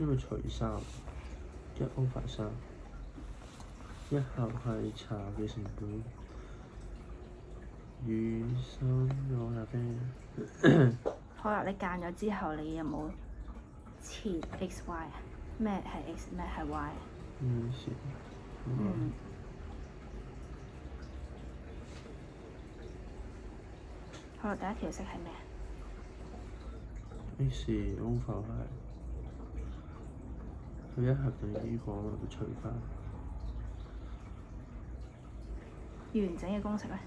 呢個除衫一 over 3，一盒係茶嘅成本，與3個咖啡。好啦，你間咗之後，你有冇切 X Y 啊？咩係 X， 咩係 Y 啊？事？好啦，第一條色係咩啊？X over 係佢一盒定呢個咪除翻。完整嘅公式咧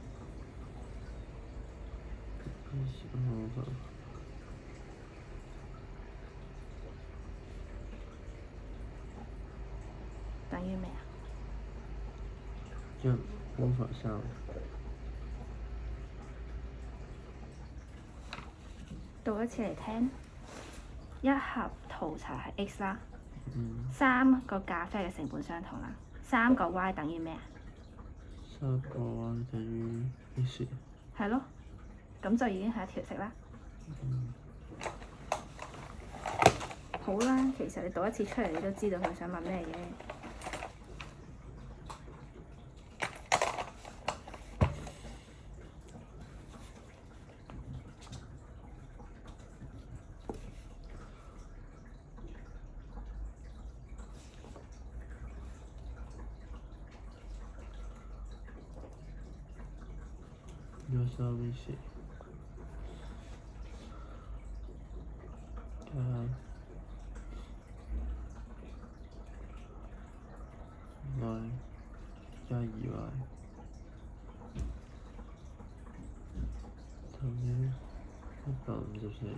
？X over 等於咩啊？1 over 3。讀一次嚟聽，一盒桃茶係 X 啦。嗯。3個咖啡嘅成本相同啦。3個 Y 等於咩啊3個 Y 等於 X。係咯，咁就已經係一條色啦。好啦，其實你讀一次出嚟，你都知道佢想問咩嘅。130加2y 等於154。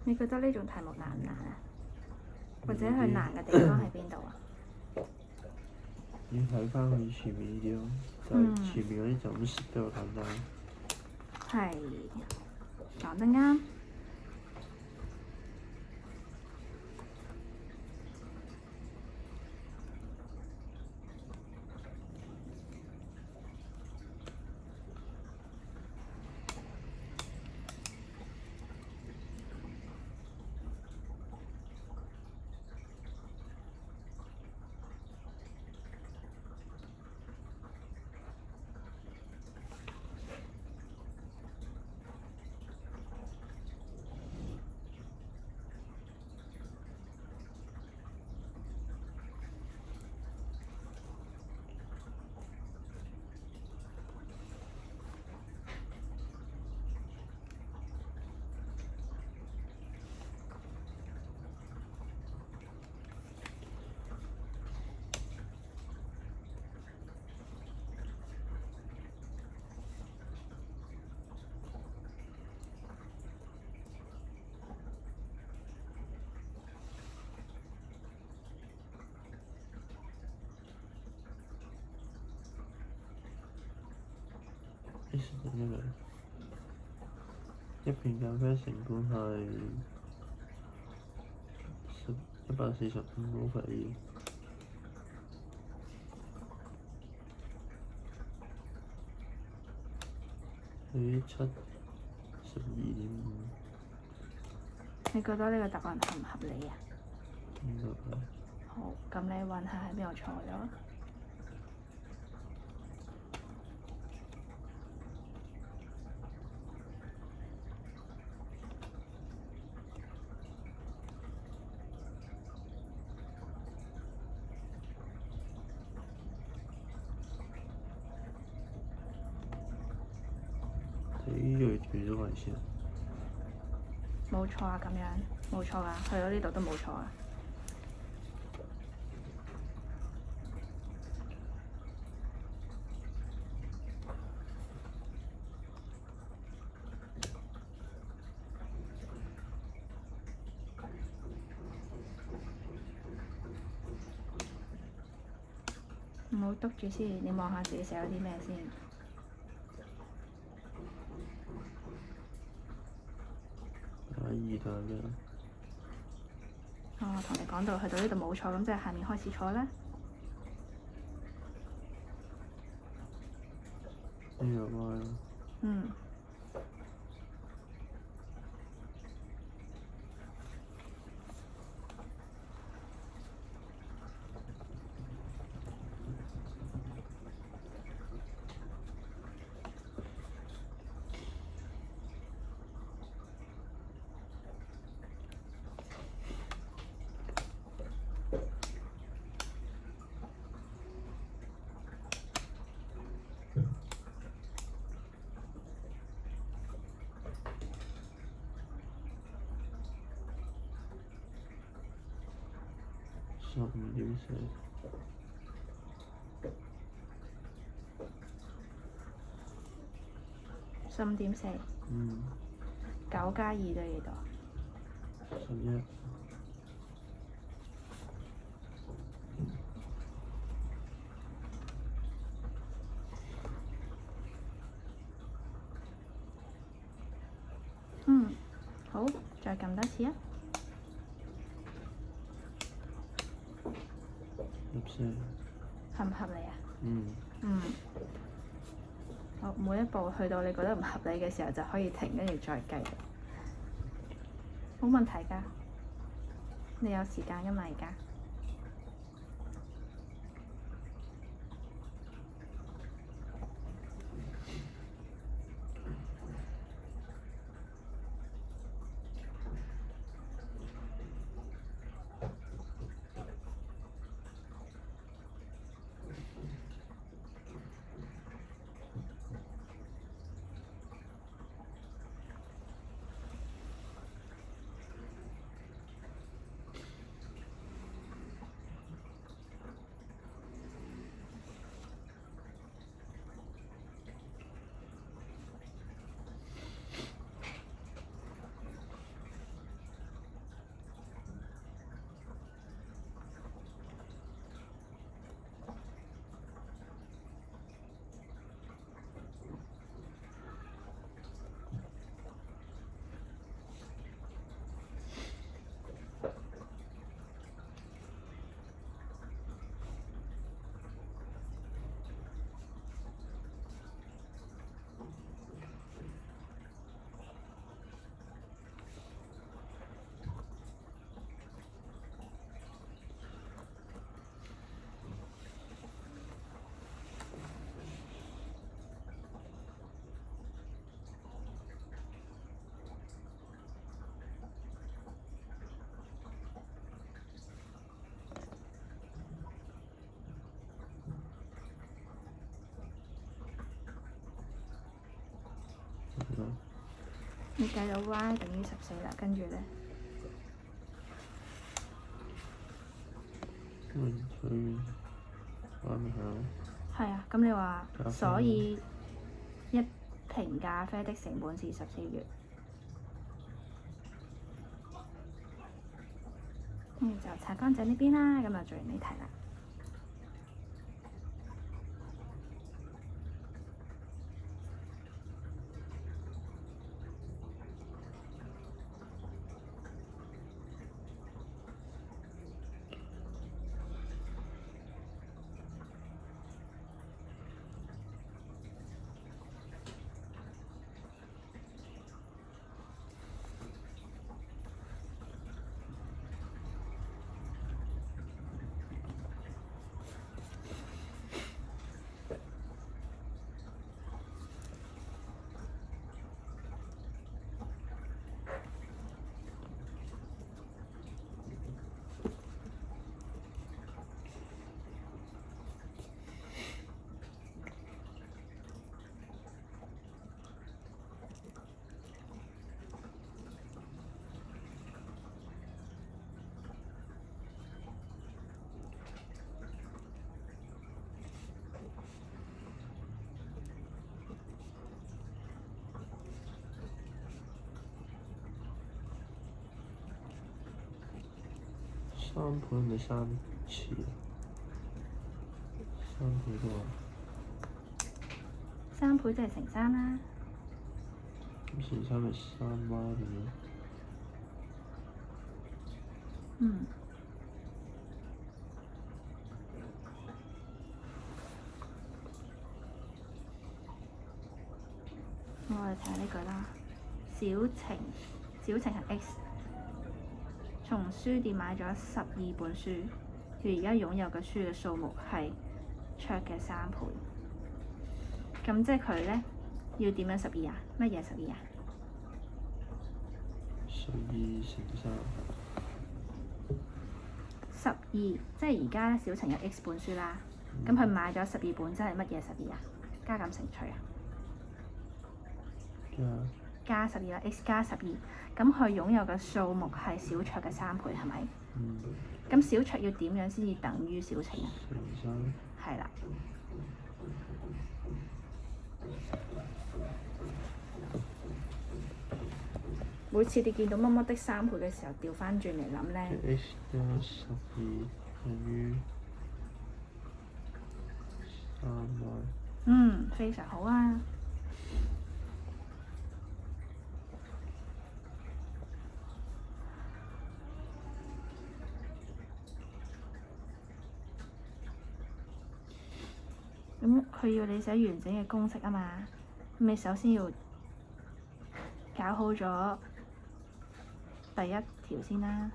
你覺得呢種題目難唔難啊？或者佢難嘅地方喺邊度啊？要睇翻佢前面呢啲咯，就係前面嗰啲就咁識比較簡單。係，講得啱。一瓶咖啡成本係145澳幣。佢712.5。你覺得呢個答案合唔合理啊？唔合理。好，咁你揾下喺邊度錯咗？呢個斷咗位先。冇錯啊，咁樣冇錯啊，去到呢度都冇錯啊。唔好篤住先，你望下自己寫咗啲咩先。2度咩？哦，同你講到去到呢度冇錯，咁即係下面開始錯咧。呢個歪。嗯。15.4。15.4。9加2都係幾多？11。好，再撳多次啊。合唔合理啊？好，每一步去到你覺得唔合理嘅時候，就可以停，跟住再計。冇問題㗎，你有時間㗎嘛而家？係咯。你計到 y 等於14啦，跟住咧，因為佢玩咪係咯。係啊，咁你話咖啡所以一瓶咖啡的成本是14元，跟住就擦乾淨呢邊啦，咁就做完呢題啦。3倍咪3次啊？3倍都話3倍即係乘3啦。咁乘3咪3Y咁樣。嗯。我哋睇下呢句啦。小晴係 X，從書店買咗12本書，佢而家擁有嘅書嘅數目係卓嘅3倍。咁即係佢咧要點樣12啊？乜嘢12啊12乘3。12，即係而家咧小晴有 X 本書啦，咁佢買咗12本，即係乜嘢12啊？加減乘除啊？加12啦 ，X 加12，咁佢擁有嘅數目係小卓嘅3倍，係咪？嗯。咁小卓要點樣先至等於小晴啊？乘3。係啦。每次你見到乜乜的3倍嘅時候，調翻轉嚟諗咧。X 加12等於3Y。非常好啊！咁佢要你寫完整嘅公式啊嘛，咁你首先要搞好咗第一條先啦。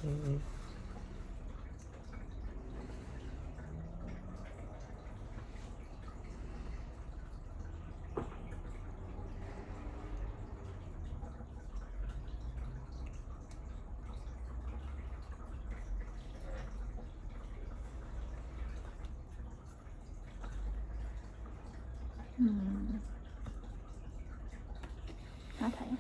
睇一睇啊。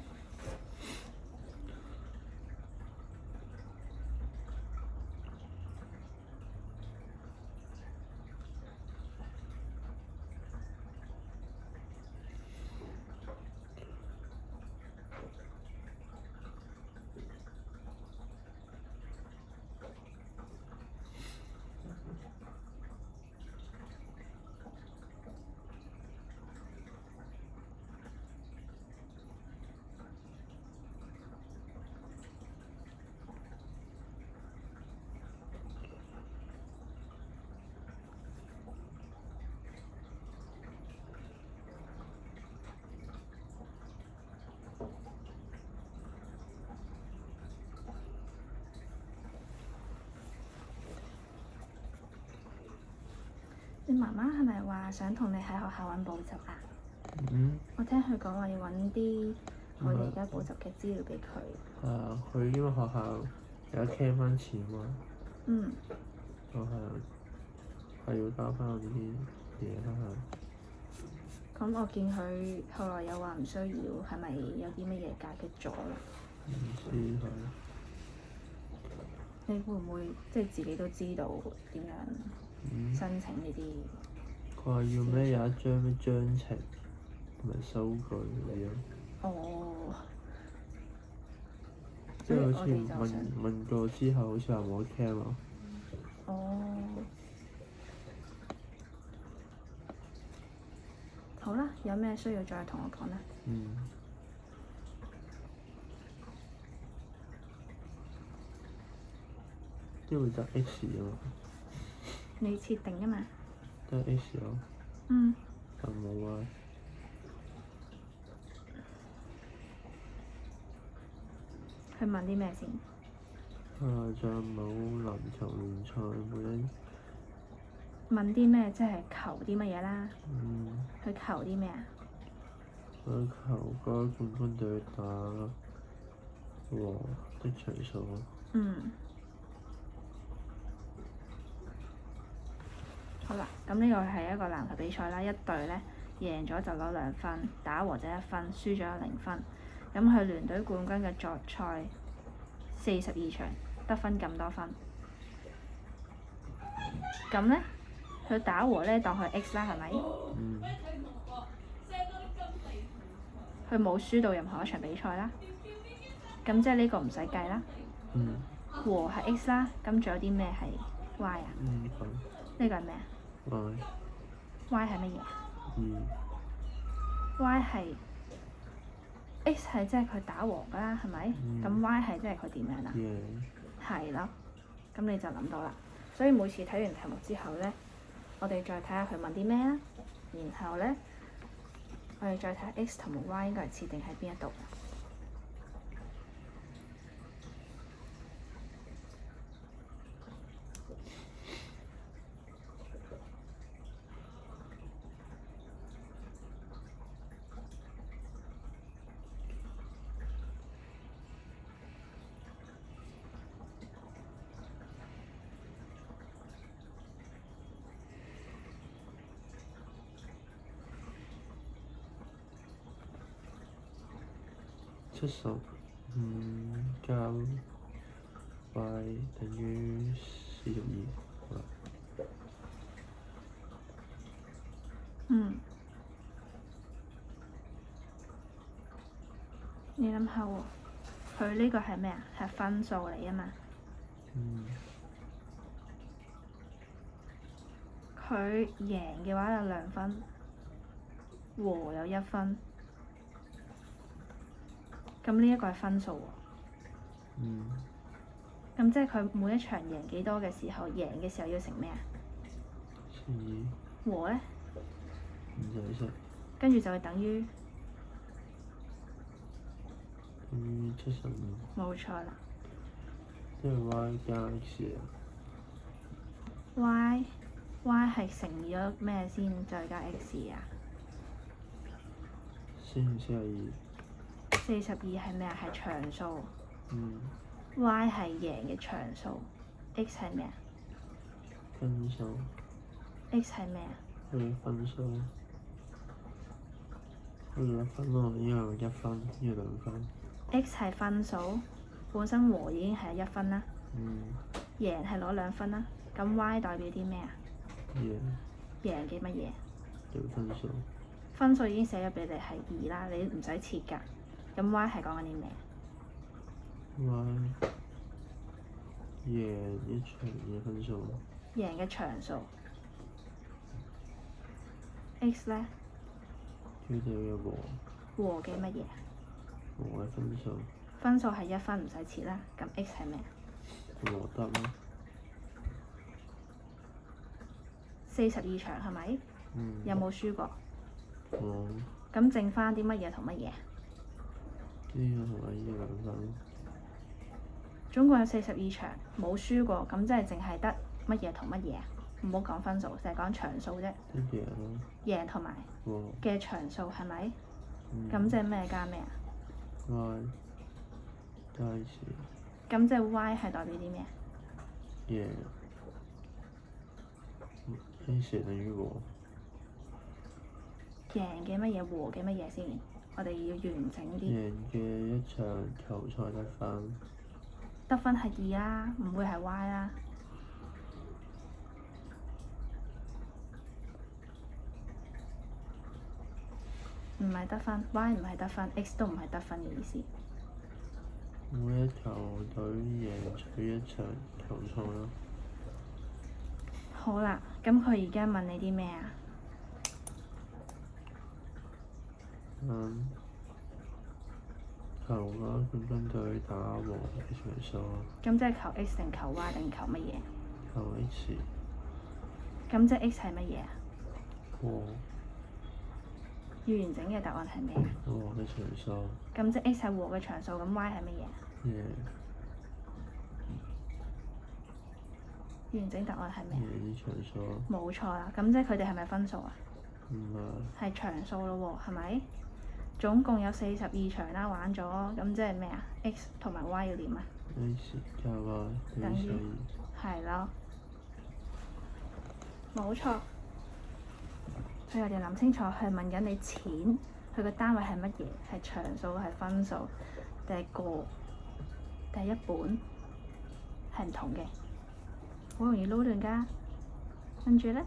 你媽媽係咪話想同你喺學校揾補習啊？我聽佢講話要揾啲我哋而家補習嘅資料俾佢。佢因為學校有得 claim 翻錢嘛。就係要交翻我啲嘢翻去。咁我見佢後來又話唔需要，係咪有啲乜嘢解決咗啦？唔知佢。你會唔會即係自己都知道點樣申請呢啲？佢話要咩有一張咩章程同埋收據嗰啲。哦。即係好似問過之後，好似話冇得 claim 啊。哦。好啦，有咩需要再同我講啦。因為得 X 啊嘛。你設定啊嘛。得 X 咯。就冇啊。去問啲咩先？仲有冇籃球聯賽每一？問啲咩？即係求啲乜嘢啦？去求啲咩啊？去求嗰個冠軍隊打和的場數。好啦，咁呢個係一個籃球比賽啦，一隊咧贏咗就攞2分，打和就1分，輸咗0分。咁佢聯隊冠軍嘅作賽42場，得分咁多分。咁咧，佢打和咧當佢 X 啦，係咪？佢冇輸到任何一場比賽啦。咁即係呢個唔使計啦。和係 X 啦，咁仲有啲咩係 Y 啊？呢個係咩啊？Y 係乜嘢？Y 係 X 係即係佢打和㗎啦，係咪？咁 Y 係即係佢點樣啊？係咯，咁你就諗到啦。所以每次睇完題目之後咧，我哋再睇下佢問啲咩啦，然後咧，我哋再睇下 X 同埋 Y 應該係設定喺邊一度。70加 Y 等於42，好啦。你諗下喎，佢呢個係咩啊？係分數嚟啊嘛。佢贏嘅話有2分，和有1分。咁呢一個係分數喎。咁即係佢每一場贏幾多嘅時候，贏嘅時候要乘咩啊？和咧？跟住就係等於75。冇錯啦。即係 y 加 x 啊。y 係乘以咗咩先再加 x 啊？42。42係咩啊？係長數。嗯。y 係贏嘅長數 ，x 係咩啊？分數。x 係咩啊？佢嘅分數。佢嘅分咯，呢個1分，呢個2分。x 係分數，本身和已經係1分啦。嗯。贏係攞2分啦，咁 y 代表啲咩啊？贏嘅乜嘢？對分數。分數已經寫咗俾你係2啦，你唔使切㗎。咁 y 係講緊啲咩？y 贏一場嘅分數。贏嘅場數。x 咧？佢哋嘅和。和嘅乜嘢？和嘅分數。分數係1分，唔使切啦。咁 x 係咩啊？和得咯。42場係咪？嗯。有冇輸過？冇。咁剩翻啲乜嘢同乜嘢？呢個同埋呢個2分。總共有42場，冇輸過，咁即係淨係得乜嘢同乜嘢啊？唔好講分數，淨係講場數啫。贏咯。贏同埋嘅場數係咪？咁即係咩加咩啊 y 加 x。咁即係 y 係代表啲咩？贏。x 等於和。贏嘅乜嘢？和嘅乜嘢先？我哋要完整啲。贏嘅一場球賽得分。得分係2啦，唔會係 y 啦。唔係得分 ，y 唔係得分 ，x 都唔係得分嘅意思。每一球隊贏取一場球賽咯。好啦，咁佢而家問你啲咩啊？求啦，冠軍隊打和嘅場數。咁即係求 x 定求 y 定求乜嘢？求 x。咁即係 x 係乜嘢啊？和。要完整嘅答案係咩啊？和嘅場數。咁即係 x 係和嘅場數，咁 y 係乜嘢？贏。完整答案係咩啊？贏啲場數。冇錯啦，咁即係佢哋係咪分數啊？唔係。係場數咯喎，係咪？總共有42場啦，玩咗，咁即係咩啊 ？x 同埋 y 要點啊 x 加 y 等於42。係咯，冇錯。所以我哋諗清楚，係問緊你錢，佢個單位係乜嘢？係場數，係分數，定係個，定係一本，係唔同嘅，好容易撈亂㗎。跟住咧，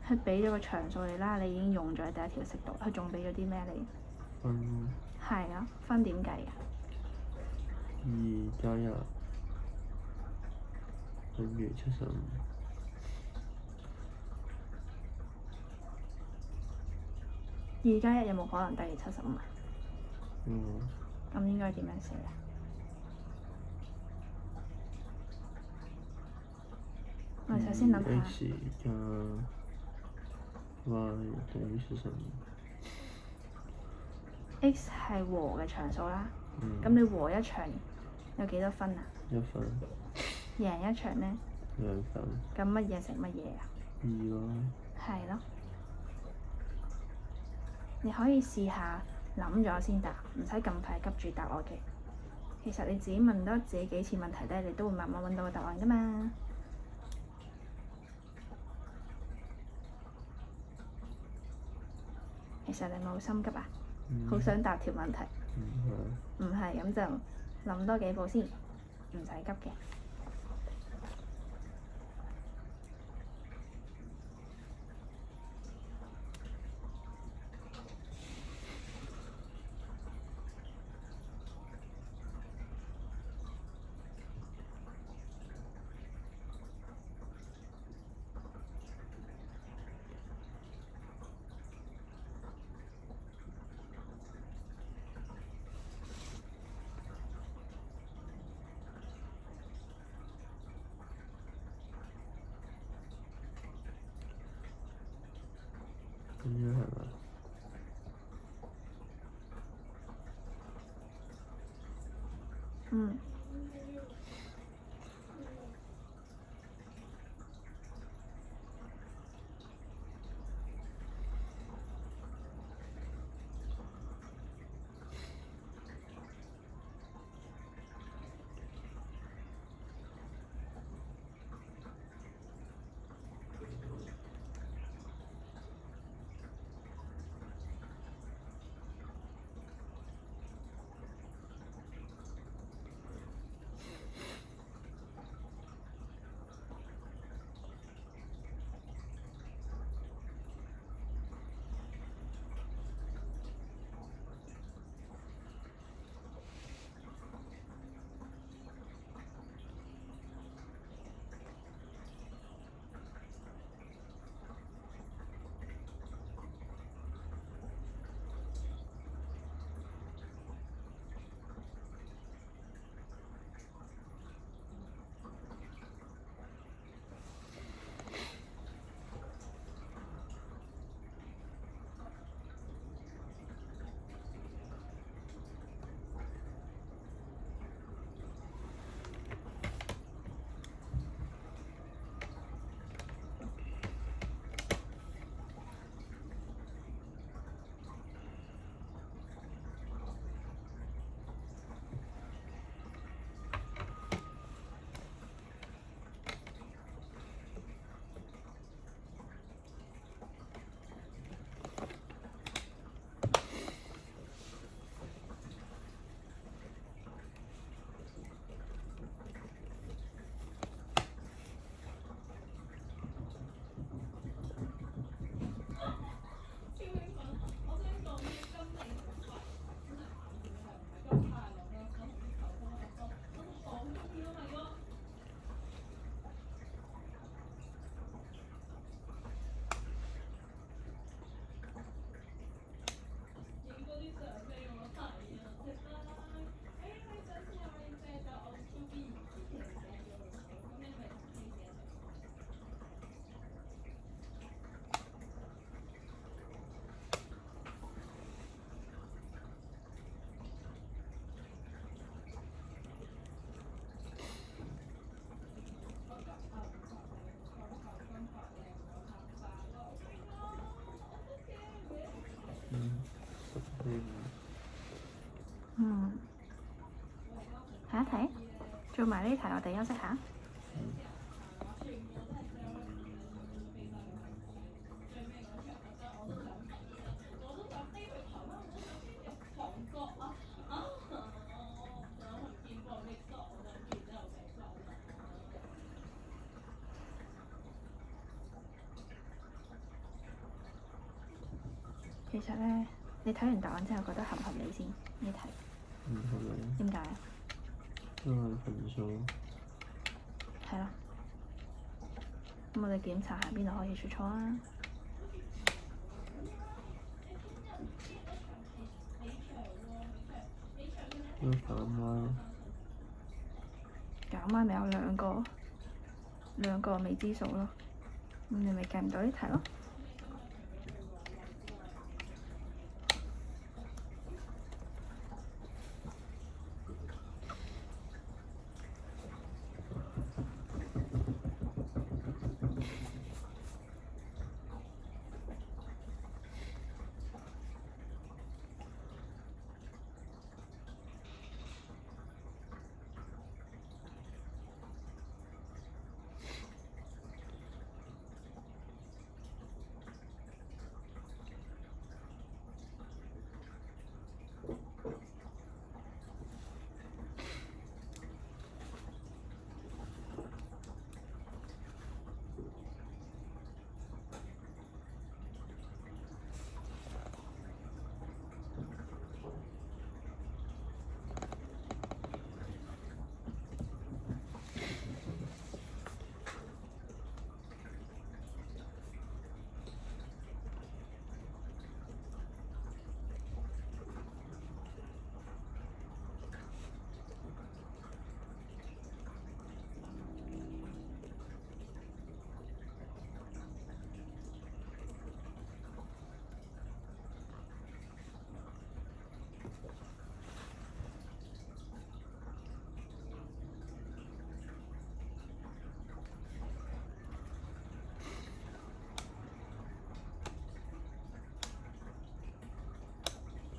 佢俾咗個場數你啦，你已經用咗喺第一條式度，佢仲俾咗啲咩你？分。係啊，分點計啊2加1等於75。2加1有冇可能等於75啊？咁應該點樣寫啊？我哋首先諗下。x 加 y 等於75。x 係和嘅場數啦。咁你和一場有幾多分啊？1分。贏一場呢2分。咁乜嘢乘乜嘢啊2咯。係咯。你可以試下諗咗先答，唔使咁快急住答我嘅。其實你自己問多自己幾次問題咧，你都會慢慢揾到個答案㗎嘛。其實你冇心急啊，好想答條問題。唔係，咁就諗多幾步先，唔使急嘅。咁樣係嘛？嗯。下一題，做埋呢題，我哋休息下。其實咧，你睇完答案之後覺得合唔合理先？呢題唔合理。點解？因為分數。係咯。咁我哋檢查下邊度可以出錯啊！要減歪。減歪咪有兩個未知數咯。咁你咪計唔到呢題咯。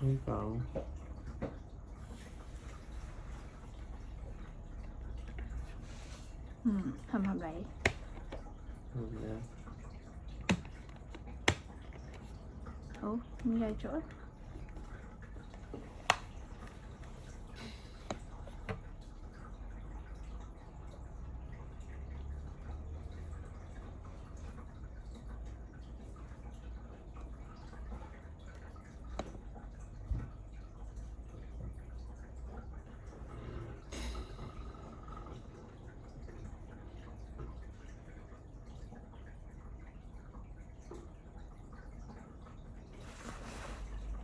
呢九。合唔合理？合理。好，咁繼續啊！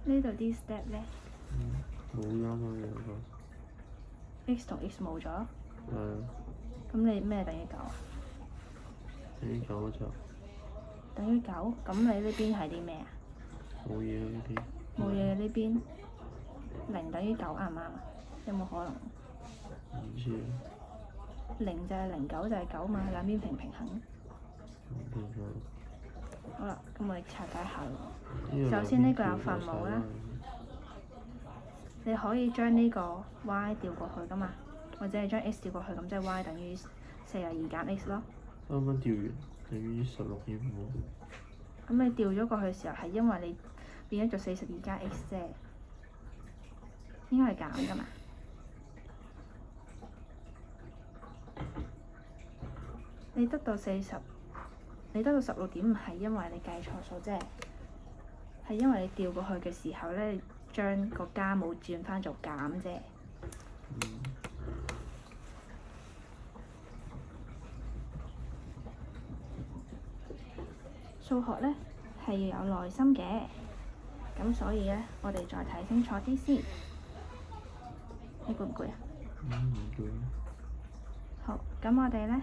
呢度啲 step 咧，冇音啊兩個。x 同 x 冇咗。係啊。咁你咩等於9啊？等於9就。等於9，咁你呢邊係啲咩啊？冇嘢啊呢啲。冇嘢嘅呢邊，0等於9啱唔啱啊？有冇可能？唔知啊。0就係0，9就係9嘛，兩邊平唔平衡？平衡。好啦，咁我哋拆解下喎。首先呢個有分母啦，你可以將呢個 y 調過去噶嘛，或者係將 x 調過去，咁即係 y 等於42減 x 咯。啱啱調完等於16.5。咁你調咗過去嘅時候係因為你變咗做42加 x 啫，應該係減噶嘛？你得到16.5係因為你計錯數啫，係因為你調過去嘅時候咧，你將個加冇轉翻做減啫。數學咧係要有耐心嘅，咁所以咧，我哋再睇清楚啲先。你攰唔攰啊？唔攰。好，咁我哋咧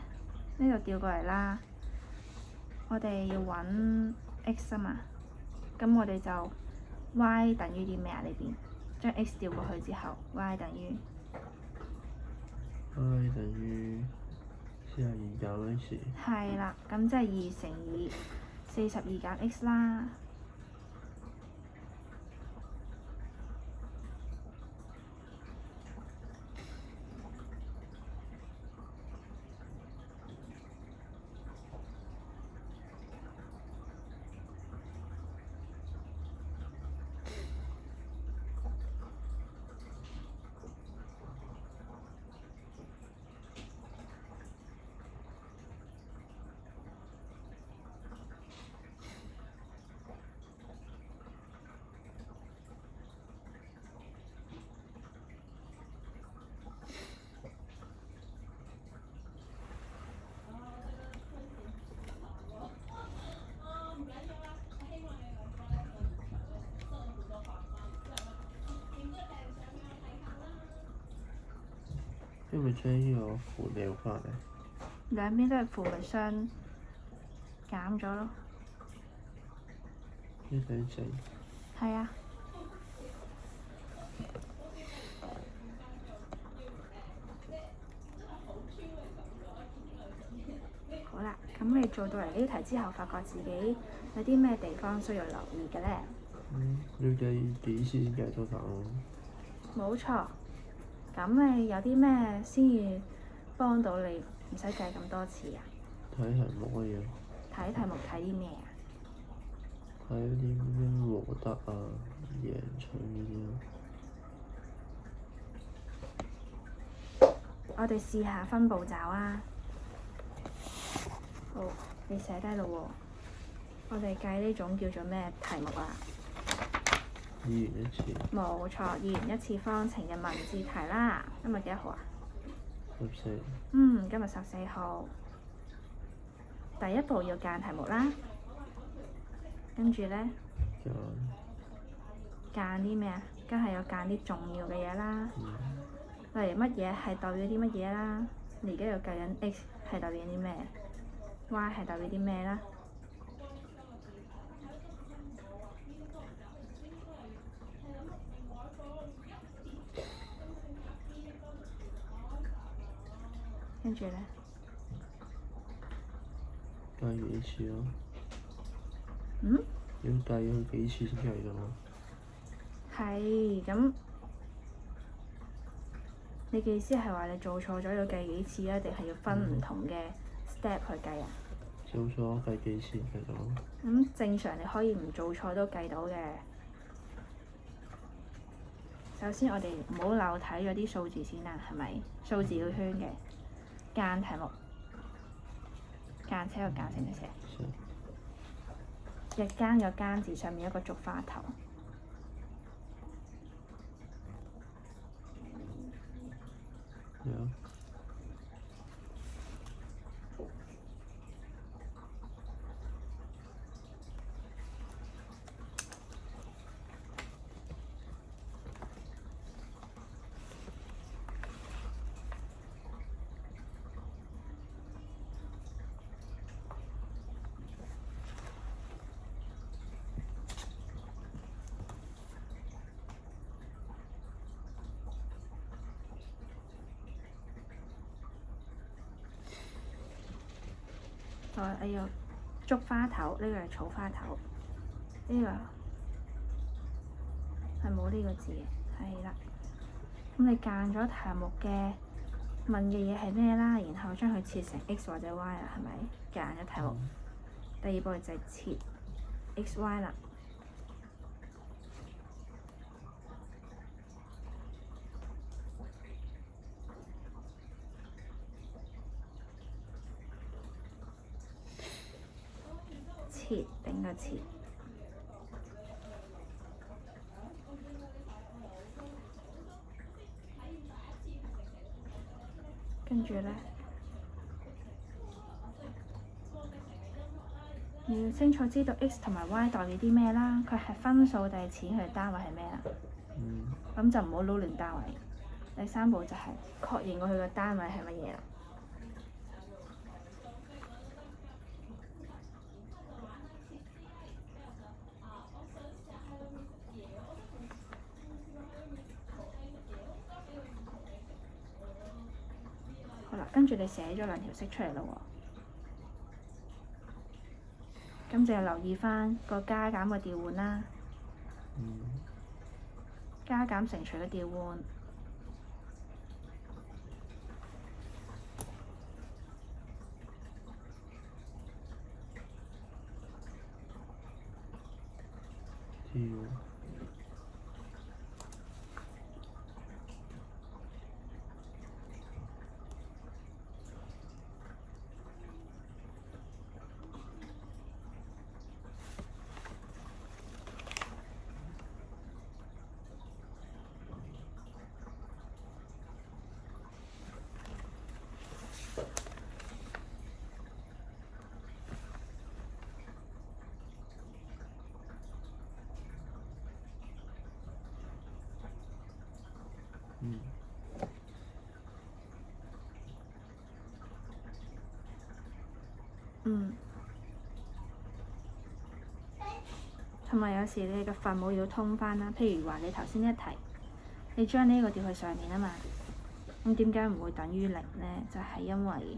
呢度調過嚟啦。我哋要揾 x 啊嘛，咁我哋就 y 等於啲咩啊？呢邊將 x 調過去之後 ，y 等於 y 等於42減 x。係啦，咁即係2乘以42減 x 啦。因為將呢個符撩翻嚟，兩邊都係符咪相減咗咯。呢對正。係啊。好啦，咁你做到嚟呢題之後，發覺自己有啲咩地方需要留意嘅咧？要計幾次先計到答案？冇錯。咁你有啲咩先至幫到你唔使計咁多次啊？睇題目嘅嘢。睇題目睇啲咩啊？睇啲咩和得啊、贏取嗰啲咯。我哋試下分步驟啊！好，你寫低咯喎。我哋計呢種叫做咩題目啊2元一次。冇錯，2元一次方程嘅文字題啦。今日幾多號啊14。今日14號。第一步要揀題目啦，跟住咧揀啲咩啊？梗係要揀啲重要嘅嘢啦。例如乜嘢係代表啲乜嘢啦？你而家要計緊 x 係代表啲咩 ，y 係代表啲咩啦？跟住咧，計幾次咯？要計佢幾次先計到啊？係咁，你嘅意思係話你做錯咗要計幾次啊？定係要分唔同嘅 step 去計啊？做錯計幾次計到？正常你可以唔做錯都計到嘅。首先我哋唔好漏睇咗啲數字先啦，係咪？數字要圈嘅，間題目，間車個間寫唔寫？日間個間字上面一個竹花頭。有。我要竹花頭，呢個係草花頭，呢個係冇呢個字嘅，係啦。咁你揀咗題目嘅問嘅嘢係咩啦？然後將佢切成 x 或者 y 啦，係咪？揀咗題目，第二步就係切 x y 啦。切頂個切，跟住咧，你要清楚知道 x 同埋 y 代表啲咩啦。佢係分數定係錢，佢單位係咩啦？咁就唔好撈亂單位。第三步就係確認過佢個單位係乜嘢啦。好啦，跟住你寫咗兩條式出嚟咯喎，咁就留意返個加減嘅調換啦。加減乘除嘅調換。同埋有時你嘅分母要通翻啦。譬如話你頭先一題，你將呢個調去上面啊嘛，咁點解唔會等於零呢？就係因為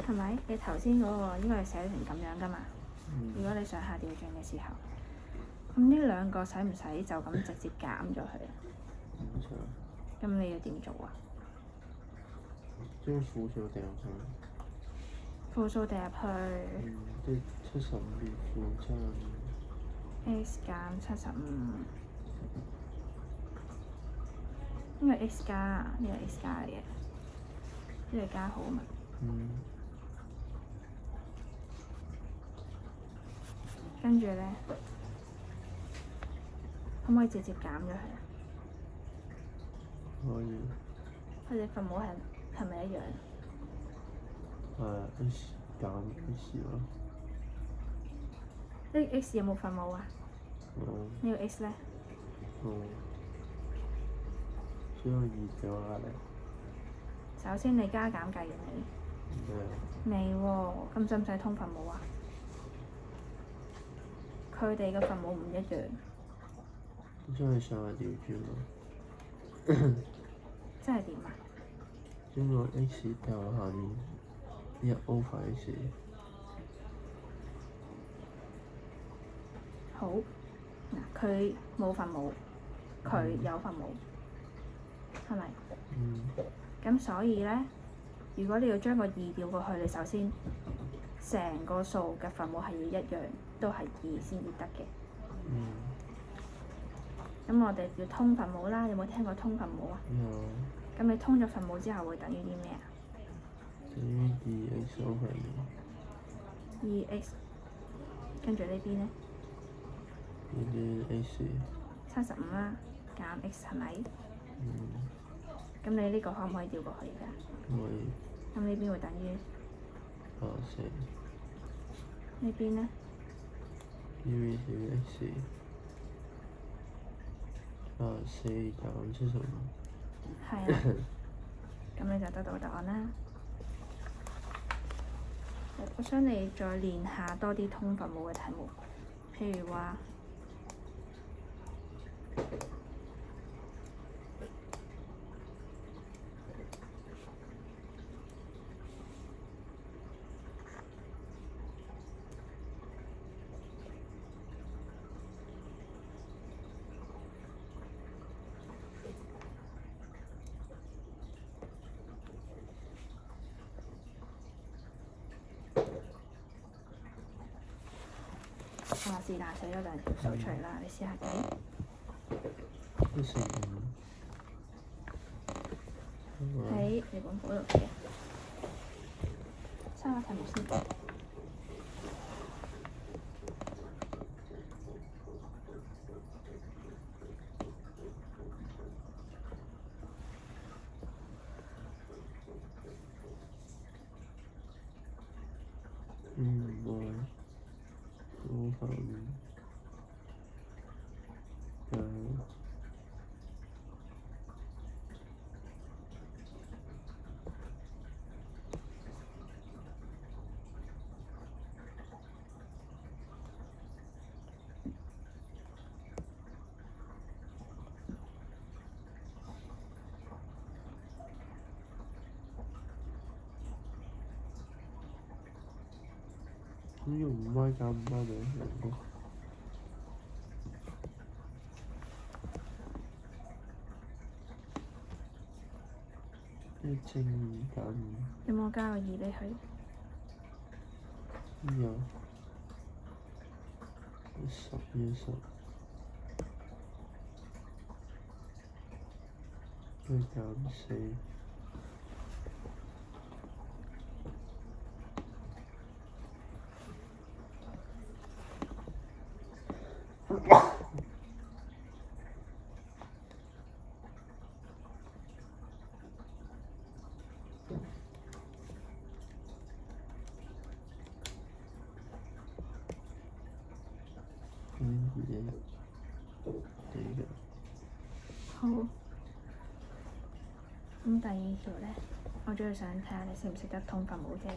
係咪？你頭先嗰個應該係寫成咁樣噶嘛？如果你上下調轉嘅時候，咁呢兩個使唔使就咁直接減咗佢啊？唔使。咁你要點做啊？將負數掟入去。負數掟入去。即係75變負75。x 減75。呢個 x 加，呢個 x 加嚟嘅，呢個加號啊嘛。跟住咧，可唔可以直接減咗佢啊？可以。佢哋分母係咪一樣？x 減 x 咯。呢個 x 有冇分母啊？冇。呢個 x 咧？冇。將個2掉下嚟。首先你加減計完未？未喎，咁使唔使通分母啊？佢哋嘅分母唔一樣。將佢上下調轉咯。即係點啊？將個 x 掉下面，1 over x。好，嗱，佢冇分母，佢有分母，係咪？咁所以咧，如果你要將個2調過去，你首先成個數嘅分母係要一樣，都係2先至得嘅。咁我哋要通分母啦，有冇聽過通分母啊？有。咁你通咗分母之後會等於啲咩啊？等於2x over 2x，跟住呢邊咧？呢啲 x。75啦，減 x 係咪？咁你呢個可唔可以調過去㗎？可以。咁呢邊會等於84。呢邊咧？呢邊等於 x。84減75。係啊。咁你就得到答案啦。我想你再練下多啲通分母嘅題目，譬如話是但寫咗兩條數出嚟啦，你試下計。喺你本簿度寫。抄下題目先。咁用5y減5y咪1咯。正2減5。有冇加個2俾佢？有。10。減4。星期一日第一個。好。咁第二條咧，我主要想睇下你識唔識得通分母啫。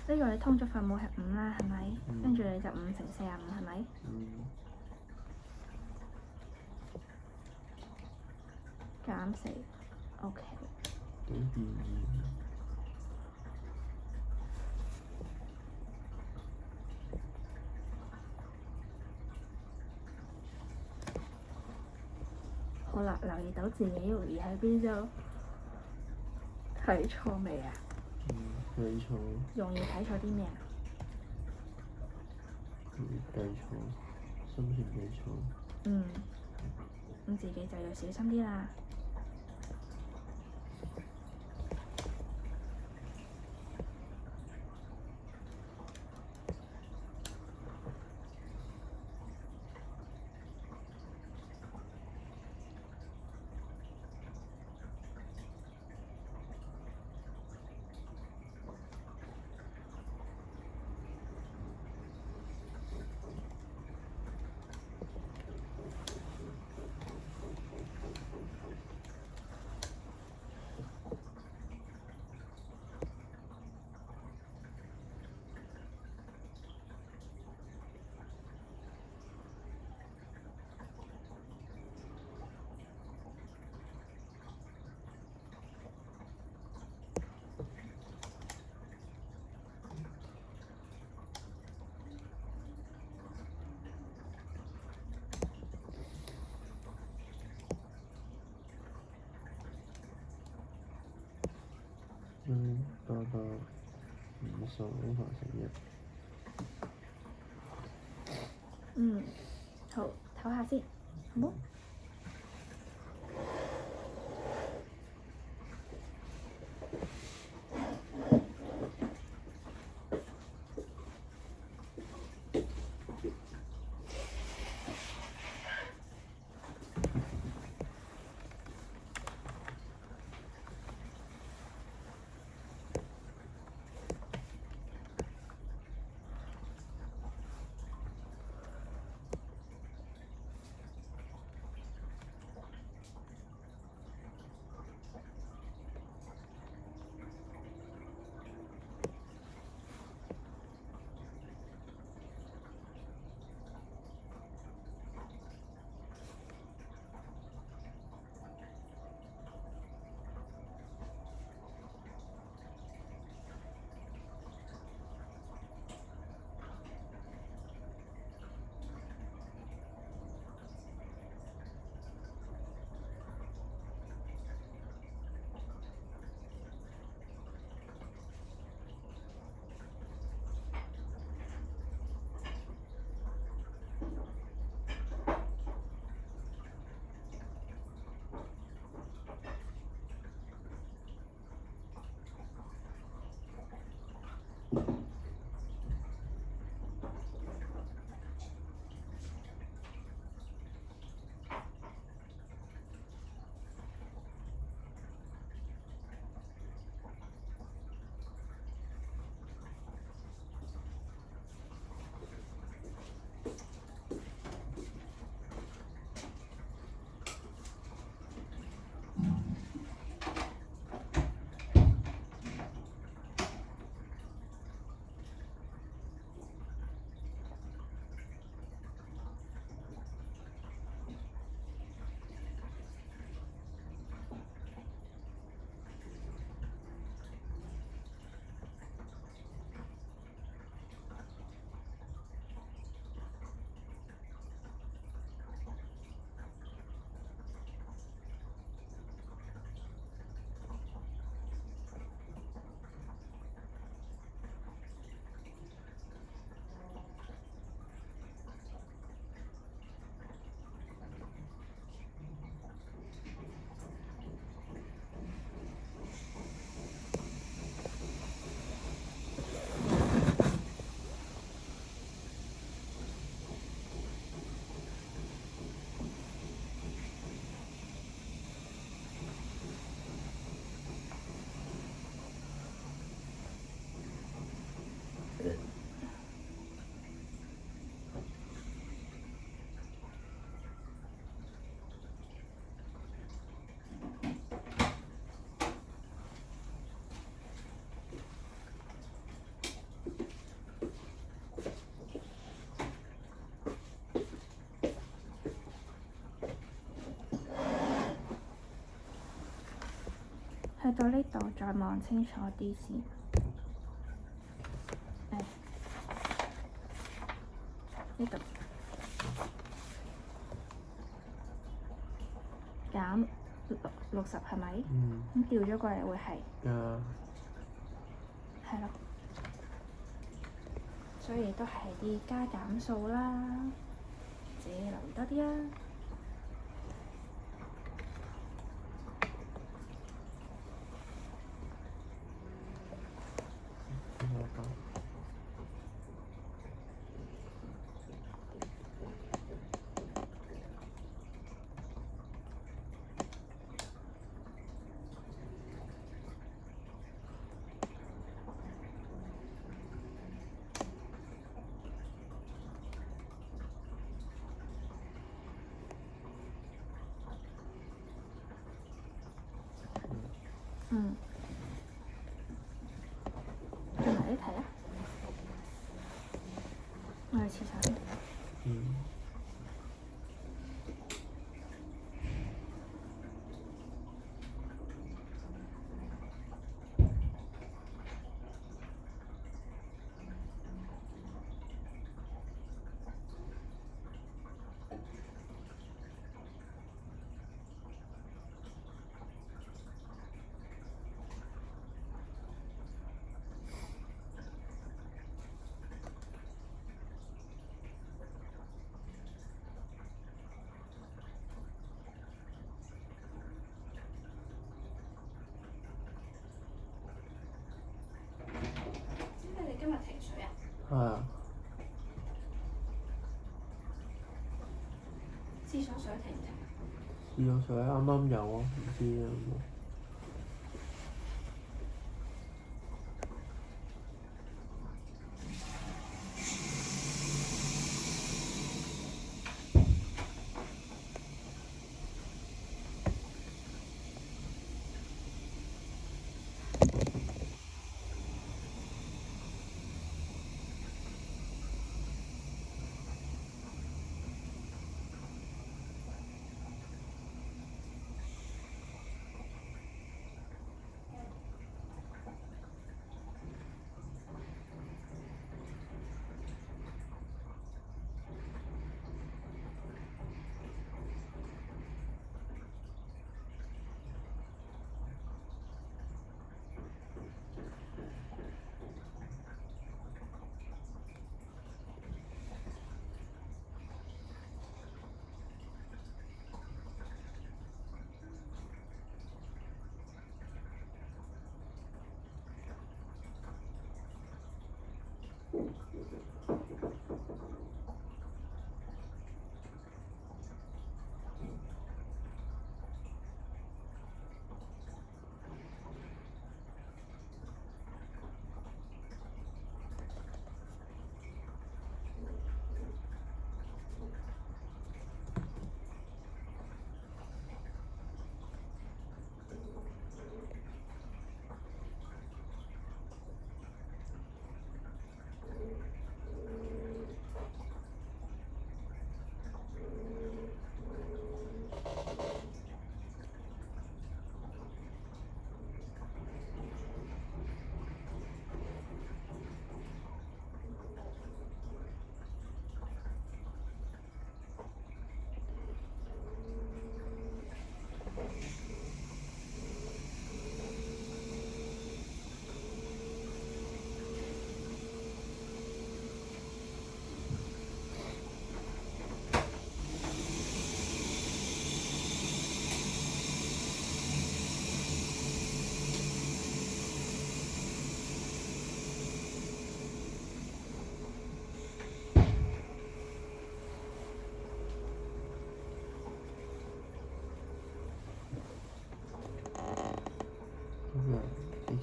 呢個你通咗分母係5啦，係咪？跟住你就5乘45，係咪？減4 ，OK。等於2。好啦，留意到自己容易喺邊度睇錯未啊？睇錯。容易睇錯啲咩啊？計錯，心情計錯。咁自己就要小心啲啦。850/11。好，唞下先，好冇？去到呢度再望清楚啲先。呢度減60係咪？咁調咗過嚟會係。係咯。所以都係啲加減數啦，自己留意多啲啊。做埋呢題啊！我去廁所先。今日停水啊？係啊。廁所水停唔停？廁所水啱啱有啊，唔知有冇。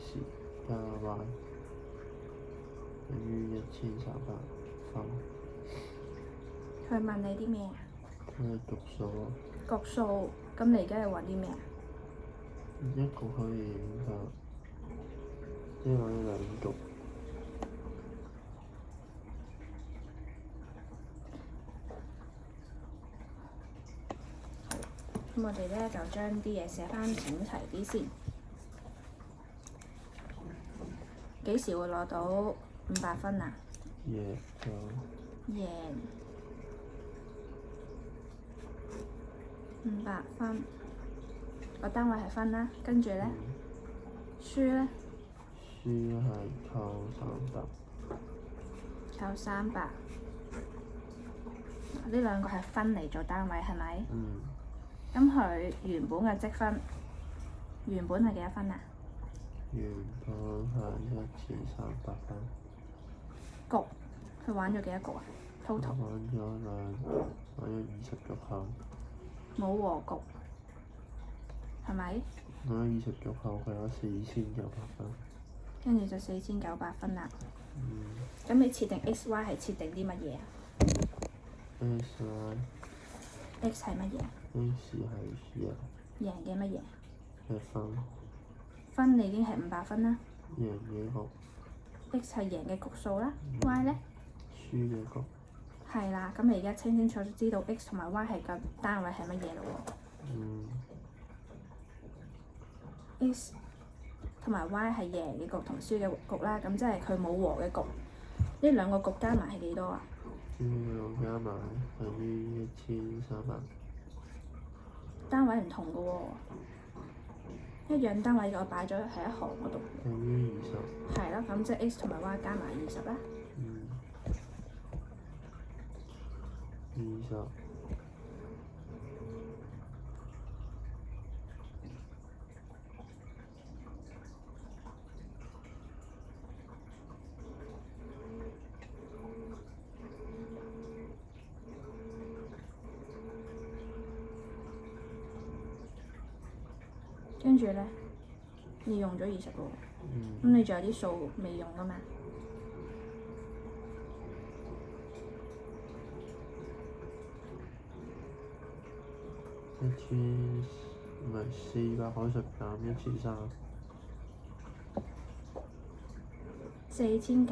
時加 y 等於1300分。佢問你啲咩啊？佢係讀數。局數，咁你而家係揾啲咩啊？一局可以影響，即係揾兩局。咁我哋咧就將啲嘢寫翻整齊啲先。幾時會攞到500分啊？贏咗。贏500分，個單位係分啦。跟住咧，輸咧？輸係扣300。扣300。呢兩個係分嚟做單位係咪？咁佢原本嘅積分，原本係幾多分啊？原本係1300分。局，佢玩咗幾多局啊？total。玩咗20局後。冇和局，係咪？玩咗20局後，佢有4900分。跟住就4900分啦。咁你設定 X、Y 係設定啲乜嘢啊？X 係乜嘢？X 係贏。贏嘅乜嘢？嘅分。分你已經係500分啦。贏嘅局。X 係贏嘅局數啦。Y 咧？輸嘅局。係啦，咁你而家清清楚楚知道 X 同埋 Y 係個單位係乜嘢咯喎？X 同埋 Y 係贏嘅局同輸嘅局啦，咁即係佢冇和嘅局。呢兩個局加埋係幾多啊？呢兩個加埋等於1300。單位唔同嘅喎，一樣單位我擺咗喺一行嗰度。等於20。係咯，咁即係 X 同埋 Y 加埋20啦。20。跟住咧，你用咗20喎，咁你仲有啲數未用㗎嘛？490減1300。4900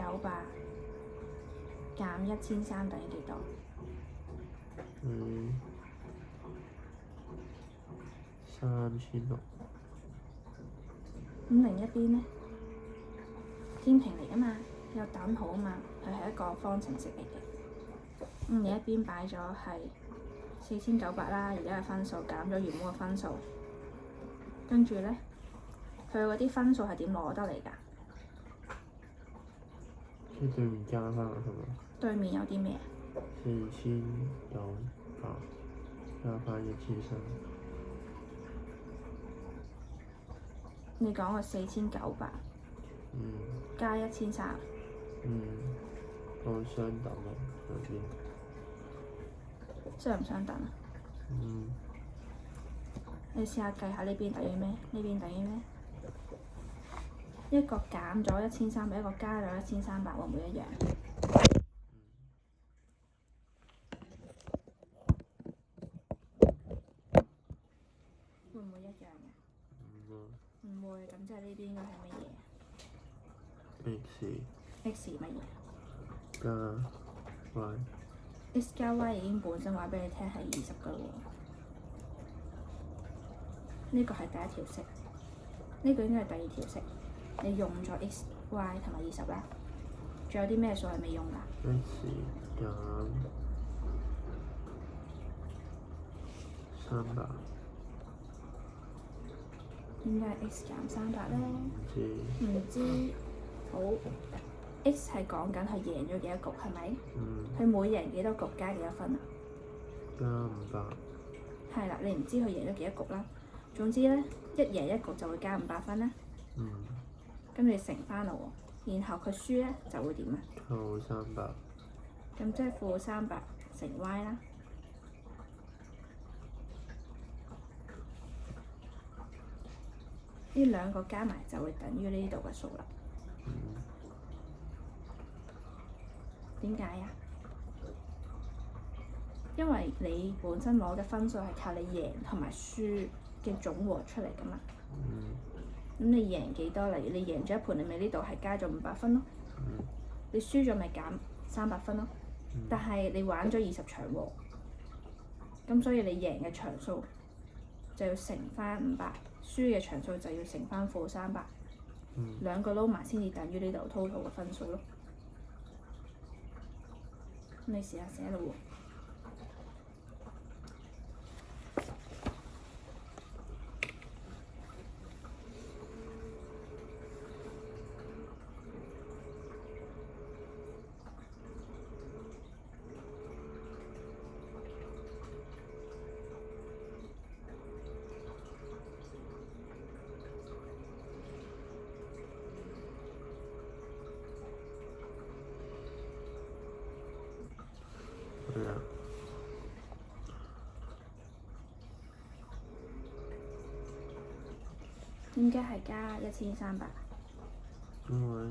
減1300等於幾多？3600。咁另一邊咧，天平嚟㗎嘛，有等號啊嘛，佢係一個方程式嚟嘅。另一邊擺咗係4900啦，而家嘅分數減咗原本嘅分數，跟住咧，佢嗰啲分數係點攞得嚟㗎？即係對面加翻係嘛？對面有啲咩啊？4900加翻1300。你講個4900。加1300。當相等啊，兩邊。相唔相等啊？你試下計下呢邊等於咩？呢邊等於咩？一個減咗1300，一個加咗1300，會唔會一樣？會唔會一樣嘅？唔會，咁即係呢邊應該係乜嘢？X 乜嘢？加 Y。X 加 Y 已經本身話俾你聽係20㗎喎。呢個係第一條式，呢個應該係第二條式。你用咗 X、Y 同埋20啦，仲有啲咩數係未用㗎？X 減300。點解 X 減300咧？唔知。好。X 係講緊佢贏咗幾多局係咪？佢每贏幾多局加幾多分啊？加500。係啦，你唔知佢贏咗幾多局啦。總之咧，一贏一局就會加500分啦。咁你乘翻咯喎，然後佢輸咧就會點啊？扣300。咁即係-300乘 Y 啦。呢兩個加埋就會等於呢度嘅數啦。點解啊？因為你本身攞嘅分數係靠你贏同埋輸嘅總和出嚟㗎嘛。咁你贏幾多？例如你贏咗一盤，你咪呢度係加咗500分咯。你輸咗咪減300分咯。但係你玩咗20場喎，咁所以你贏嘅場數就要乘翻500，輸嘅場數就要乘翻-300。兩個撈埋先至等於呢度 total 嘅分數咯。咁你試下寫咯喎。係啊。點解係加1300？因為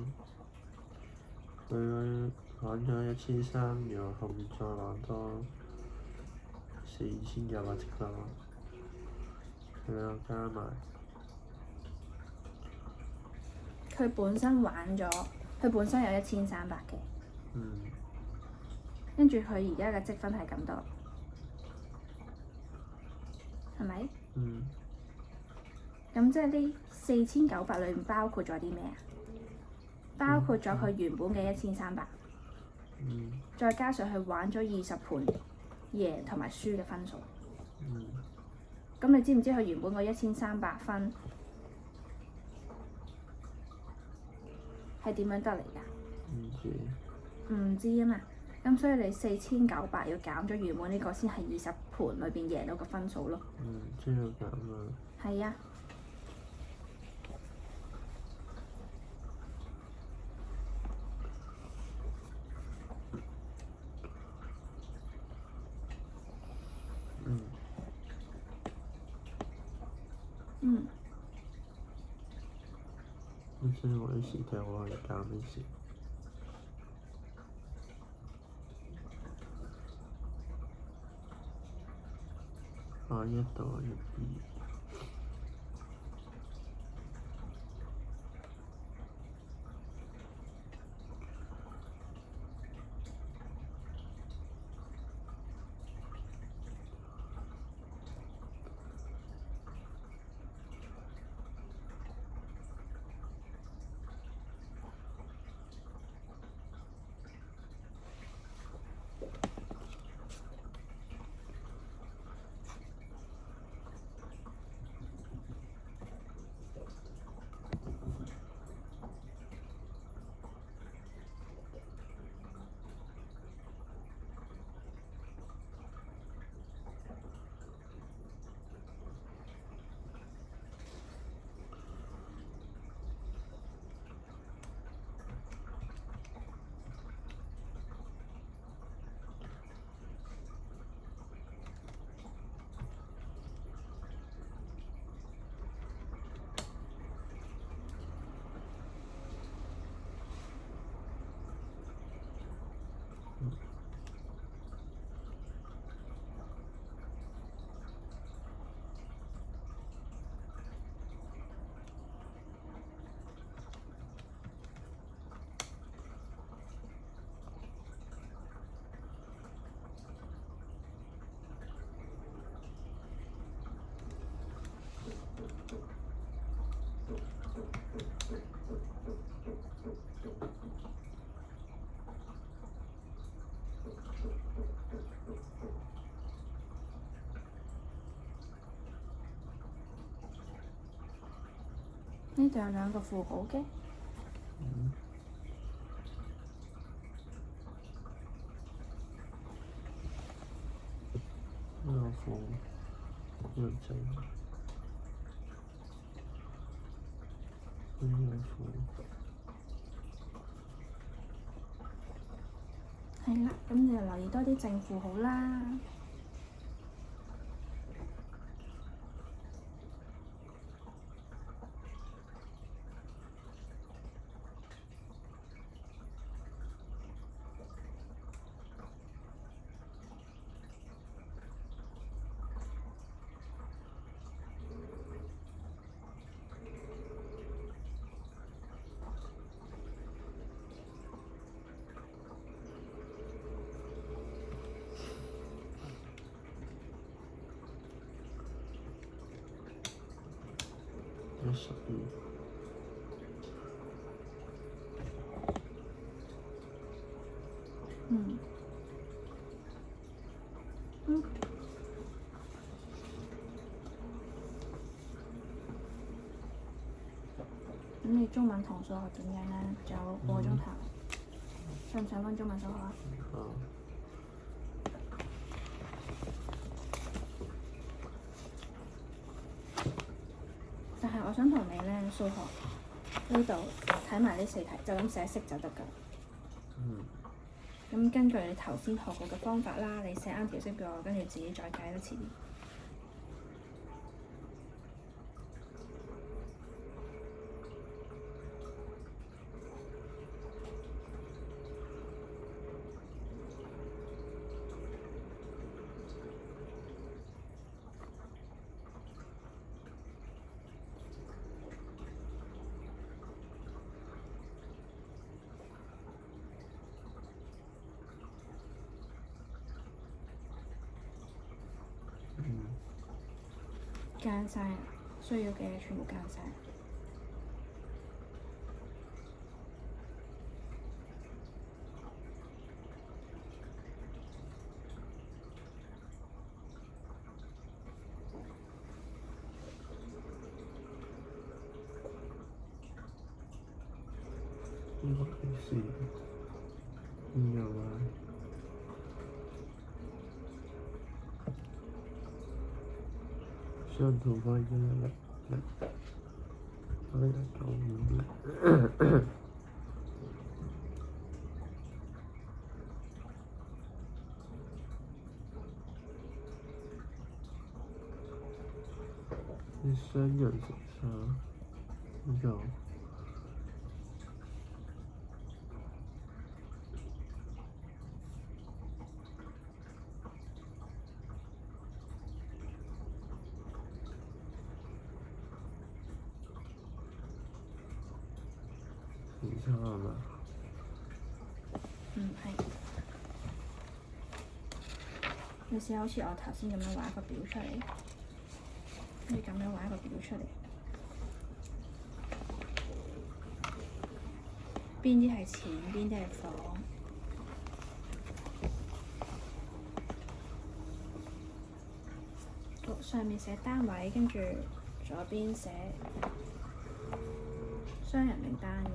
佢揾咗1300，然後後面再攞多4900積分咯，佢兩個加埋。佢本身玩咗，佢本身有1300嘅。跟住佢而家嘅積分係咁多，係咪？咁即係呢4900裏面包括咗啲咩啊？包括咗佢原本嘅1300，再加上佢玩咗20盤贏同埋輸嘅分數。咁你知唔知佢原本個1300分係點樣得嚟㗎？唔知啊嘛。咁所以你4900要減咗原本呢個先係20盤裏邊贏到個分數咯。即係要減啊。係啊。咁所以我啲時間我可以減啲時。1到1B。呢度有2個符號嘅。呢個符呢個字，呢個符。係啦，咁你就留意多啲正符號啦。12。你中文同數學點樣呢？仲有個鐘頭，想唔想温中文數學啊？但係我想同你呢，數學呢度睇埋呢4題，就咁寫識就得㗎。咁根據你頭先學過嘅方法啦，你寫啱條式俾我，跟住自己再解多次。間晒，需要嘅全部間晒。呢個係4，然後相同翻1，8，9，你雙人食3，然後3係嘛？係。你試下好似我頭先咁樣畫一個表出嚟，跟住咁樣畫一個表出嚟。邊啲係錢，邊啲係房？上面寫單位，跟住左邊寫雙人定單人。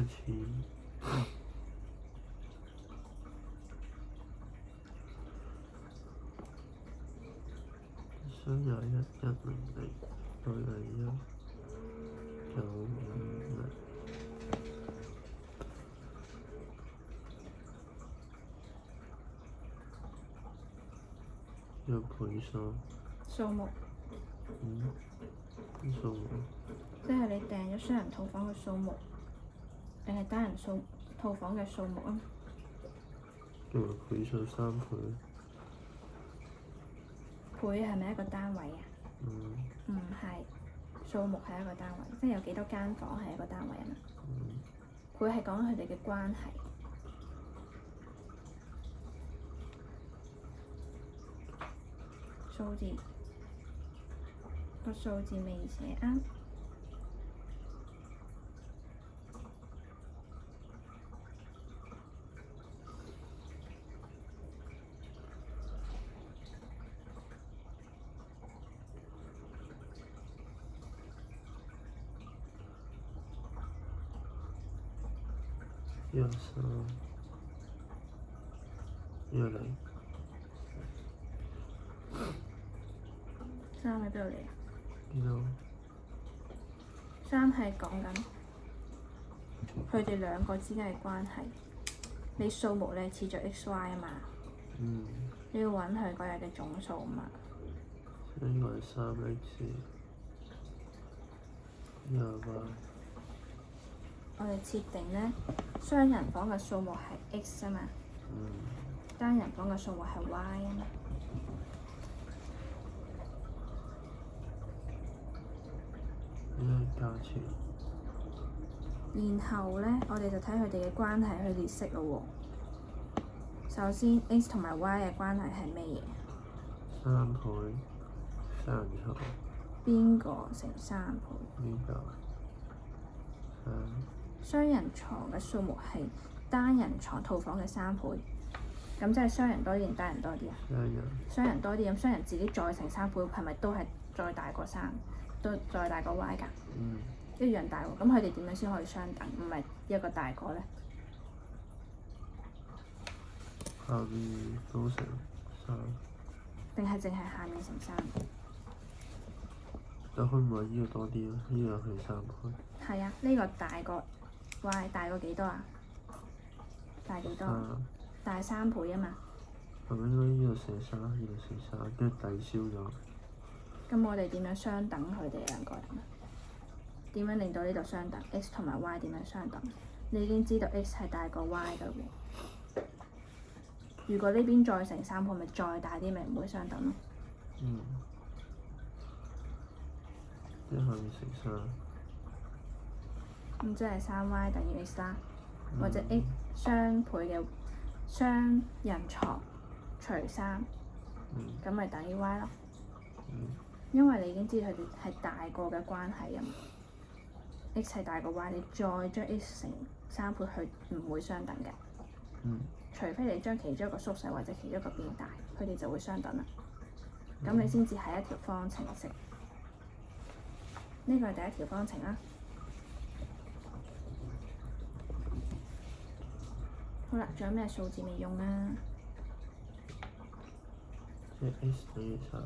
錢，雙21，100，601，950，有倍數。數目。數目。即係你訂咗雙人套房嘅數目，定係單人套房嘅數目啊？因為倍數3倍。倍係咪一個單位啊？唔係，數目係一個單位，即係有幾多間房係一個單位啊嘛。倍係講佢哋嘅關係。數字，個數字未寫啱。13，10，三喺邊度嚟啊？呢度。三係講緊佢哋兩個之間嘅關係。你數目咧似咗 x y 啊嘛。你要揾佢嗰日嘅總數啊嘛。呢個係3x，28。我哋設定咧，雙人房嘅數目係 x 啊嘛，單人房嘅數目係 y 啊嘛。呢個係價錢。然後咧，我哋就睇佢哋嘅關係去列式咯喎。首先 x 同埋 y 嘅關係係咩嘢？三倍雙人床。邊個乘三倍？呢個雙人床嘅數目係單人床套房嘅3倍。咁即係雙人多啲定單人多啲啊？雙人多啲，咁雙人自己再乘3倍，係咪都係再大過3，都再大過 y 㗎？一樣大喎。咁佢哋點樣先可以相等？唔係一個大過咧？下面都乘3。定係淨係下面乘3？咁可唔可以呢個多啲啊？呢個係3倍。係啊，呢個大過 y 大過幾多啊？大幾多？大3倍啊嘛。係咪應該呢度乘3，呢度乘3，跟住抵消咗？咁我哋點樣相等佢哋兩個人啊？點樣令到呢度相等 ？x 同埋 y 點樣相等？你已經知道 x 係大過 y 㗎喎。如果呢邊再乘3倍，咪再大啲，咪唔會相等咯。即係下面乘3。咁即係3y等於 x 啦，或者 x 雙倍嘅雙人床除3，咁咪等於 y 咯。因為你已經知道佢哋係大過嘅關係啊嘛。x 係大過 y，你再將 x 乘3倍，佢唔會相等嘅。除非你將其中一個縮細或者其中一個變大，佢哋就會相等啦。咁你先至係一條方程式。呢個係第一條方程啦。好啦，仲有咩數字未用啊？即係 x 等於3。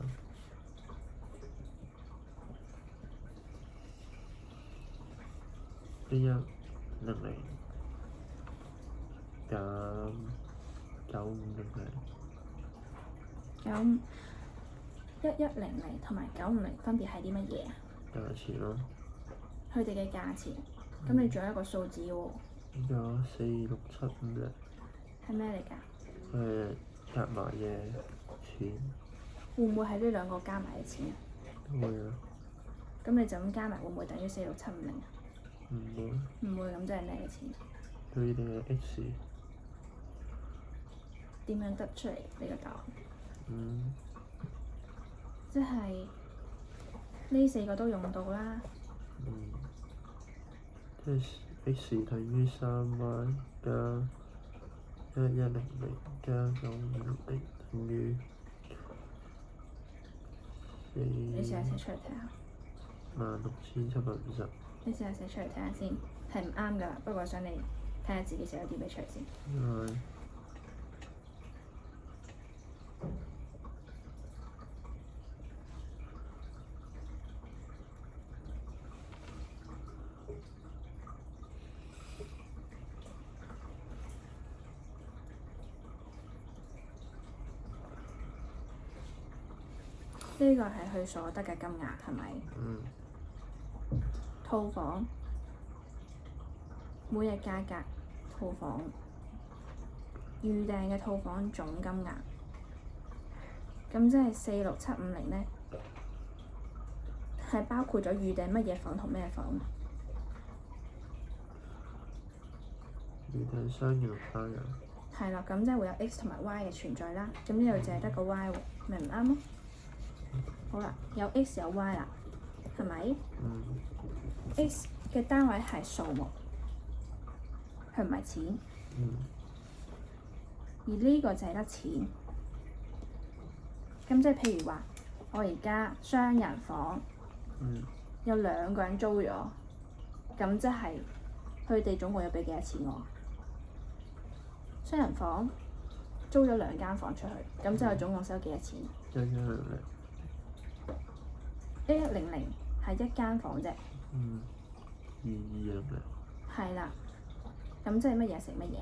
1100減9500。咁1100同埋950分別係啲乜嘢啊？價錢咯。佢哋嘅價錢。咁你仲有一個數字喎。呢個46750。係咩嚟㗎？夾埋嘅錢。會唔會係呢兩個加埋嘅錢啊？會啊。咁你就咁加埋，會唔會等於46750啊？唔會。唔會，咁即係咩嘅錢？佢哋嘅 x。點樣得出嚟呢個答案？即係呢4個都用到啦。即係 x 等於3y 加1100加9550等於4。你試下寫出嚟睇下。16750。你試下寫出嚟睇下先，係唔啱㗎啦。不過想你睇下自己寫咗啲咩出嚟先。呢個係佢所得嘅金額係咪？套房每日價格，套房預訂嘅套房總金額，咁即係46750呢，係包括咗預訂乜嘢房同咩房啊？預訂雙人單人。係啦，咁即係會有 x 同埋 y 嘅存在啦。咁呢度淨係得個 y 喎，咪唔啱咯？好啦，有 x 有 y 啦，係咪？x 嘅單位係數目，佢唔係錢。而呢個就係得錢。咁即係譬如話，我而家雙人房，有2個人租咗，咁即係佢哋總共要俾幾多錢我？雙人房租咗2間房出去，咁之後總共收幾多錢？1100係1間房啫。2200。係啦，咁即係乜嘢食乜嘢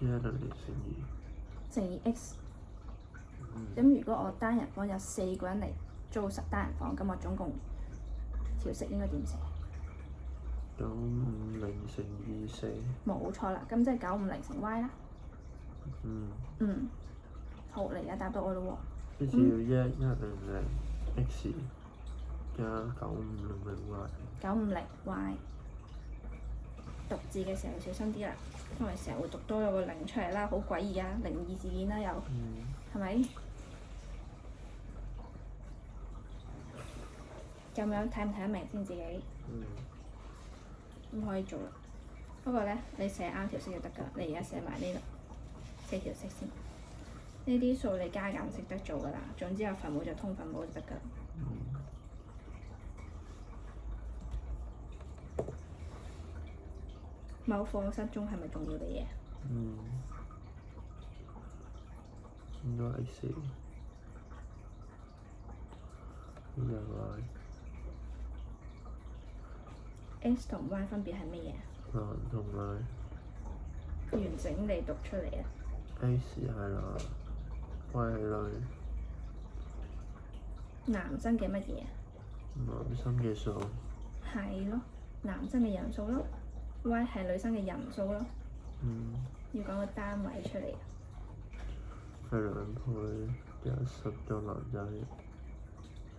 ？1100乘以x。咁如果我單人房有4個人嚟租單人房，咁我總共條式應該點寫？950乘以4。冇錯啦，咁即係950乘 y 啦。好，你而家答到我咯喎。跟住要1100x。加9500Y。950Y。讀字嘅時候小心啲啦，因為成日會讀多咗個零出嚟啦，好詭異啊！靈異事件啦又，係咪？咁樣睇唔睇得明先自己？咁可以做啦。不過咧，你寫啱條式就得㗎。你而家寫埋呢度4條式先。呢啲數你加減識得做㗎啦。總之有分母就通分母就得㗎。某課室中係咪重要嘅嘢？應該係4。呢個 Y。X 同 Y 分別係乜嘢？男同女。完整地讀出嚟啊 ！X 係男，Y 係女。男生嘅乜嘢？男生嘅數。係咯，男生嘅人數咯。Y 係女生嘅人數咯。要講個單位出嚟。係2倍有10個男仔，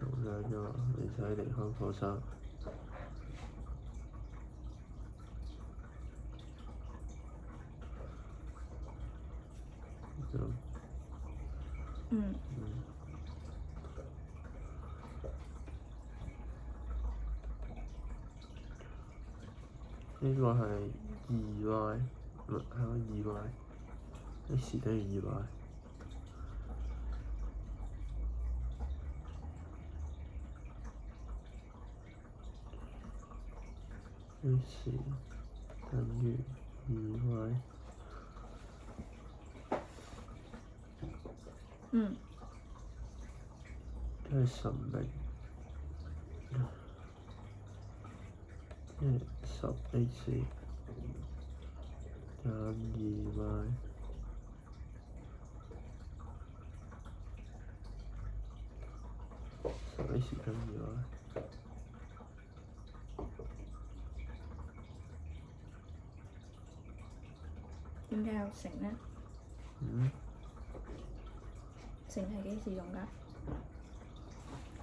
同2個女仔離開課室。呢個係2Y， 唔係2Y，X 等於2Y。X 等於2Y。即係10名，即係10X 減2Y。10X 等於2Y。點解有乘呢？乘係幾時用㗎？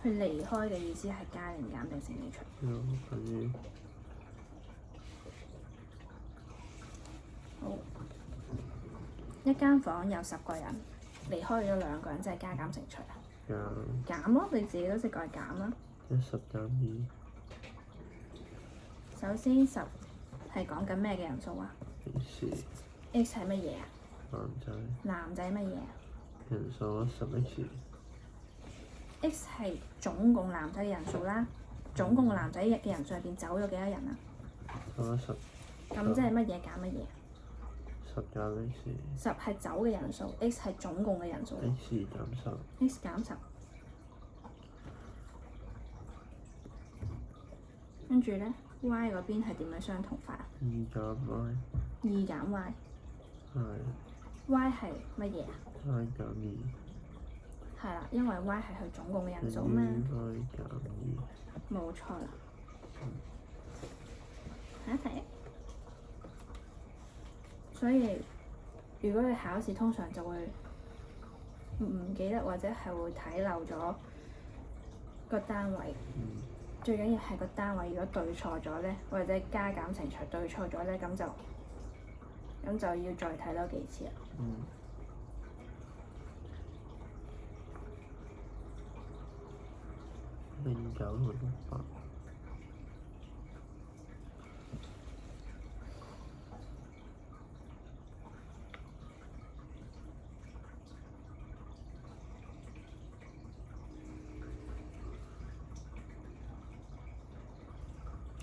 佢離開嘅意思係加定減定乘定除？好，一間房有10個人，離開咗2個人，即係加減乘除啊？減咯，你自己都識講係減啦。10減2。首先10係講緊咩嘅人數啊 ？X 係乜嘢啊？男仔乜嘢啊？人數10X。X 係總共男仔嘅人數啦，總共男仔嘅人數入邊走咗幾多人啊？10。咁即係乜嘢減乜嘢？10減 X。10係走嘅人數 ，X 係總共嘅人數。X 減10。X 減10。跟住咧 ，Y 嗰邊係點樣相同法？2減 Y。2減 Y。係。Y 係乜嘢啊 ？Y 減2。係啦，因為 Y 係佢總共嘅人數嘛。Y 減2。冇錯啦。下一題。所以，如果你考試通常就會唔記得或者係會睇漏咗個單位。最緊要係個單位，如果對錯咗咧，或者加減乘除對錯咗咧，咁就要再睇多幾次啦。09同68。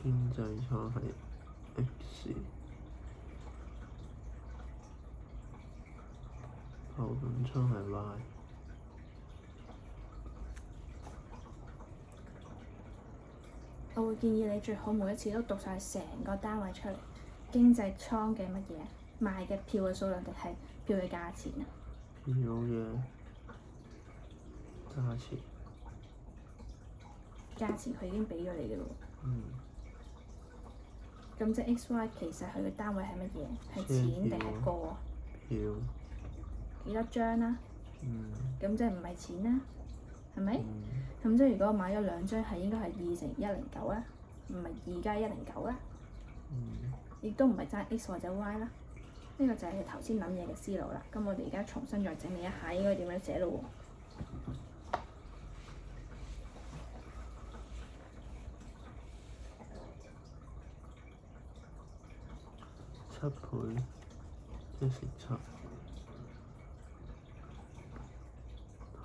經濟艙係 X， 後門艙係 Y。我會建議你最好每一次都讀晒成個單位出嚟。經濟艙嘅乜嘢？賣嘅票嘅數量定係票嘅價錢啊？票嘅價錢。價錢佢已經俾咗你嘅咯。咁即係 XY 其實佢嘅單位係乜嘢？係錢定係個啊？票。幾多張啦？咁即係唔係錢啦？係咪？咁即係如果我買咗兩張，係應該係2乘109啊，唔係2加109啊。亦都唔係爭 x 或者 y 啦。呢個就係你頭先諗嘢嘅思路啦。咁我哋而家重新再整理一下，應該點樣寫咯喎？7倍即係乘7，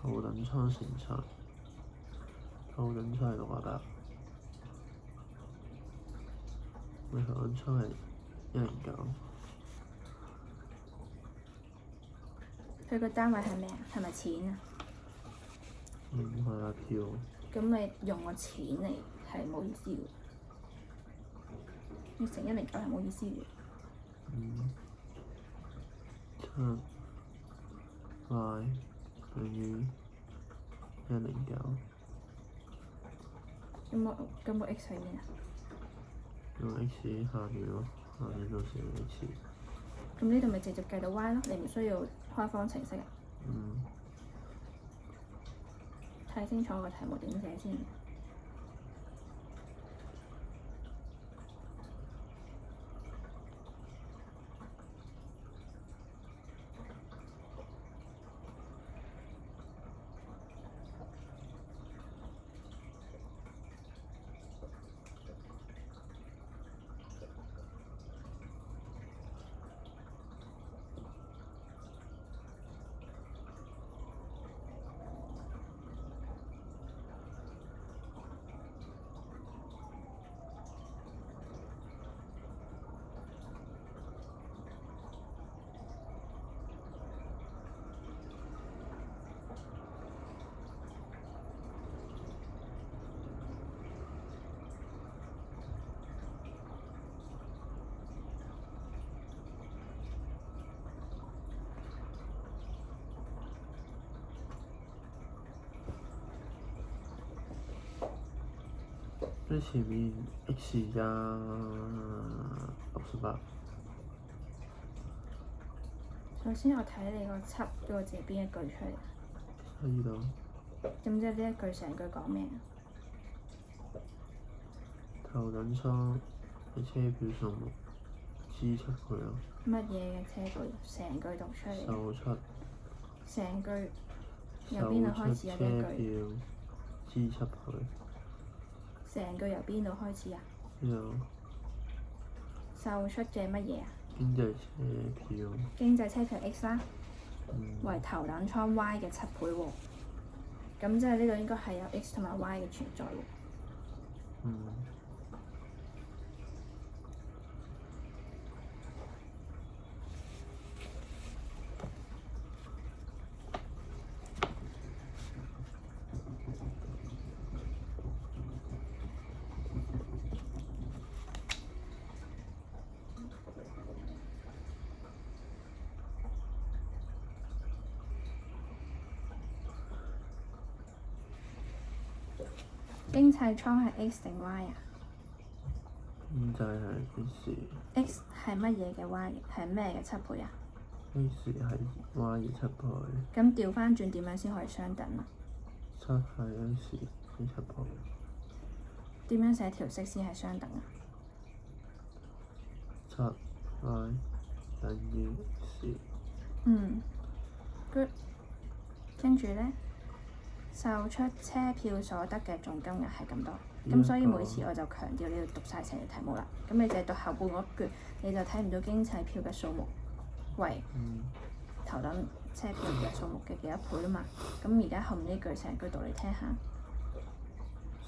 頭等艙乘7，頭等艙係68，咪頭等艙係109。佢個單位係咩啊？係咪錢啊？唔係啊，票。咁你用個錢嚟係冇意思嘅，你乘109係冇意思嘅。7y 等於109。咁個 x 係邊啊？用 x 下面咯，下面都寫 x。咁呢度咪直接計到 y 咯？你唔需要開方程式啊。睇清楚個題目點寫先。即前面 x 加68。首先我睇你個7嗰個字係邊一句出嚟？喺呢度。咁即係呢一句成句講咩啊？頭等艙嘅車票數目之7倍咯。乜嘢嘅車票？成句讀出嚟。售出。成句由邊度開始啊？呢一句。車票之7倍。成句由邊度開始啊？呢度。售出嘅乜嘢啊？經濟車票。經濟車票 X 啦，為頭等艙 Y 嘅7倍喎。咁即係呢度應該係有 X 同埋 Y 嘅存在喎。經濟艙係 X 定 Y 啊？經濟係 X。X 係乜嘢嘅 Y？係咩嘅7倍啊 ？X 係 Y 嘅7倍。咁調翻轉點樣先可以相等啊？7係 X 嘅7倍。點樣寫條式先係相等啊？7y 等於 X。good。跟住咧，售出車票所得嘅總金額係咁多，咁所以每次我就強調你要讀晒成條題目啦。咁你淨係讀後半嗰句，你就睇唔到經濟票嘅數目為頭等車票嘅數目嘅幾多倍啊嘛。咁而家後面呢句成句讀嚟聽下。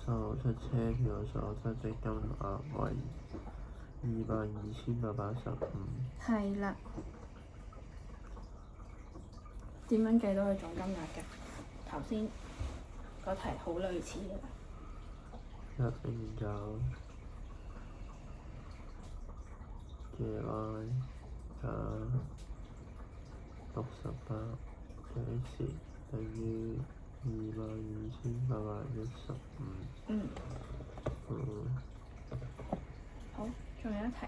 售出車票所得的金額為22885。係啦。點樣計到佢總金額嘅？頭先個題好類似嘅。109嘅 y 加68嘅 x 等於22815。好，仲有一題。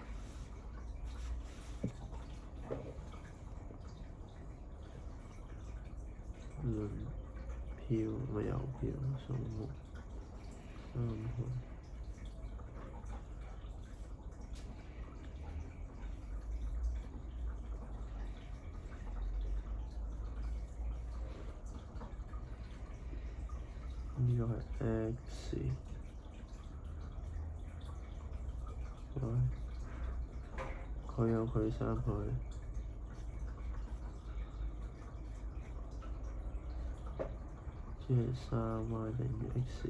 輪票咪郵票數目3倍。呢個係 X， 佢有佢3倍，即係3y 等於 x。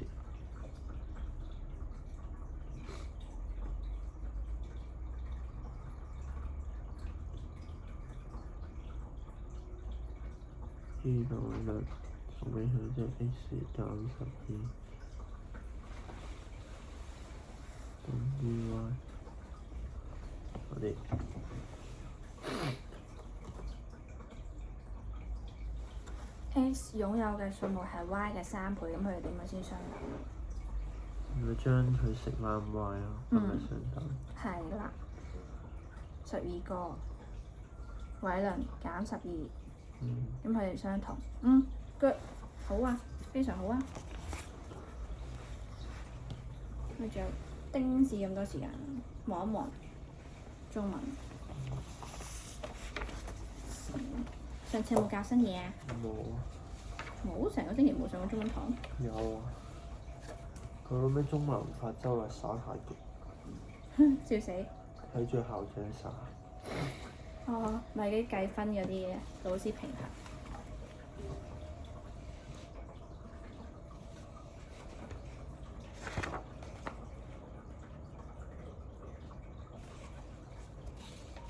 呢度咧，我俾佢即係 x 減12等於 y。我哋x 擁有嘅數目係 y 嘅3倍，咁佢哋點樣先相等？咪將佢食翻 y 咯，係咪相等？係啦，12個委倫減12，咁佢哋相同。good， 好啊，非常好啊。咪仲有丁字咁多時間，望一望中文。上次有冇教新嘢啊？冇啊。冇，成個星期冇上過中文堂。有啊。佢攞咩中文法周圍耍太極。笑死！睇住校長耍。哦，咪啲計分嗰啲嘢，老師評核。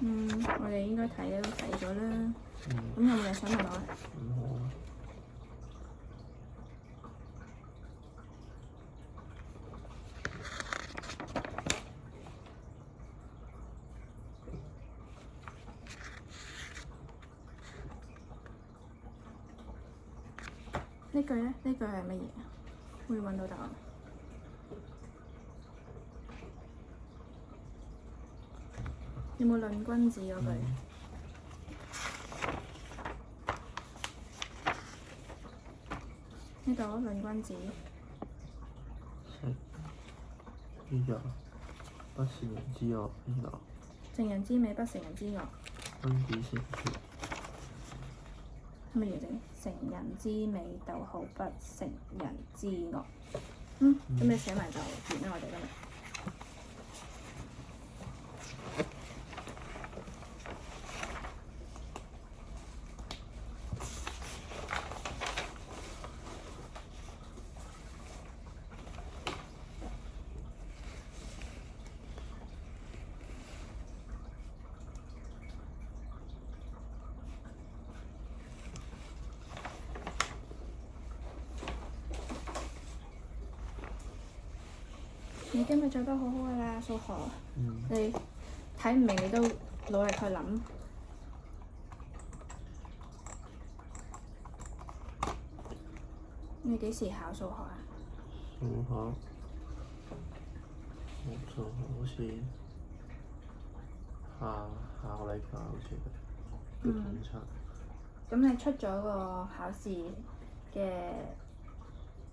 我哋應該睇嘅都睇咗啦。咁有冇嘢想問我啊？好啊。呢句咧？呢句係乜嘢？會揾到答案。有冇論君子嗰句？呢度論君子。呢個不是人之惡，呢個成人之美，不成人之惡。君子成説。乜嘢整？成人之美，逗號不成人之惡。咁你寫埋就完啦，我哋今日。你今日做得好好㗎啦，數學。你睇唔明你都努力去諗。你幾時考數學啊？數學，數學好似下個禮拜好似要檢測。咁你出咗個考試嘅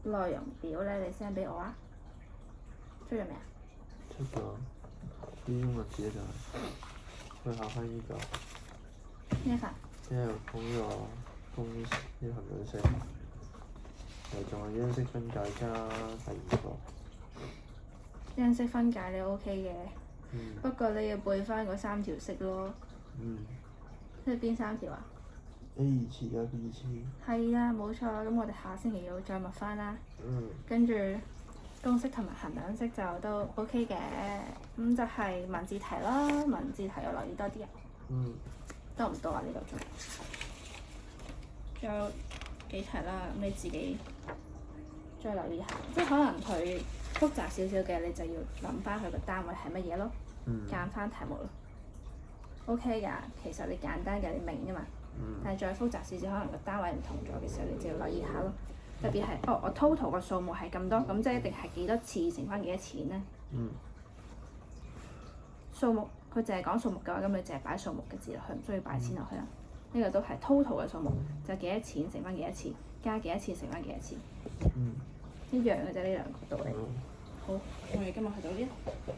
內容表咧，你 send 俾我啊？出咗未啊？出咗，啲英文字就係去考翻呢個。咩份？即係講呢個公呢個衡量式，仲係因式分解加第2個。因式分解你 OK 嘅，不過你要背翻嗰3條式咯。即係邊3條啊？A 次加 B 次。係啊，冇錯。咁我哋下星期要再密翻啦。跟住公式同埋衡量式就都 OK 嘅，咁就係文字題啦。文字題我留意多啲啊。多唔多啊？呢個仲有幾題啦，咁你自己再留意下。即係可能佢複雜少少嘅，你就要諗翻佢個單位係乜嘢咯，揀翻題目咯。OK 㗎，其實你簡單嘅你明㗎嘛，但係再複雜少少，可能個單位唔同咗嘅時候，你就要留意下咯。特別係我 total 個數目係咁多，咁即係一定係幾多次乘翻幾多錢咧？數目佢淨係講數目嘅話，咁你淨係擺數目嘅字落去，唔需要擺錢落去啦。呢個都係 total 嘅數目，就幾多錢乘翻幾多次，加幾多錢乘翻幾多錢，嗯，一樣嘅啫，呢兩個道理。好。好，我哋今日去到呢度。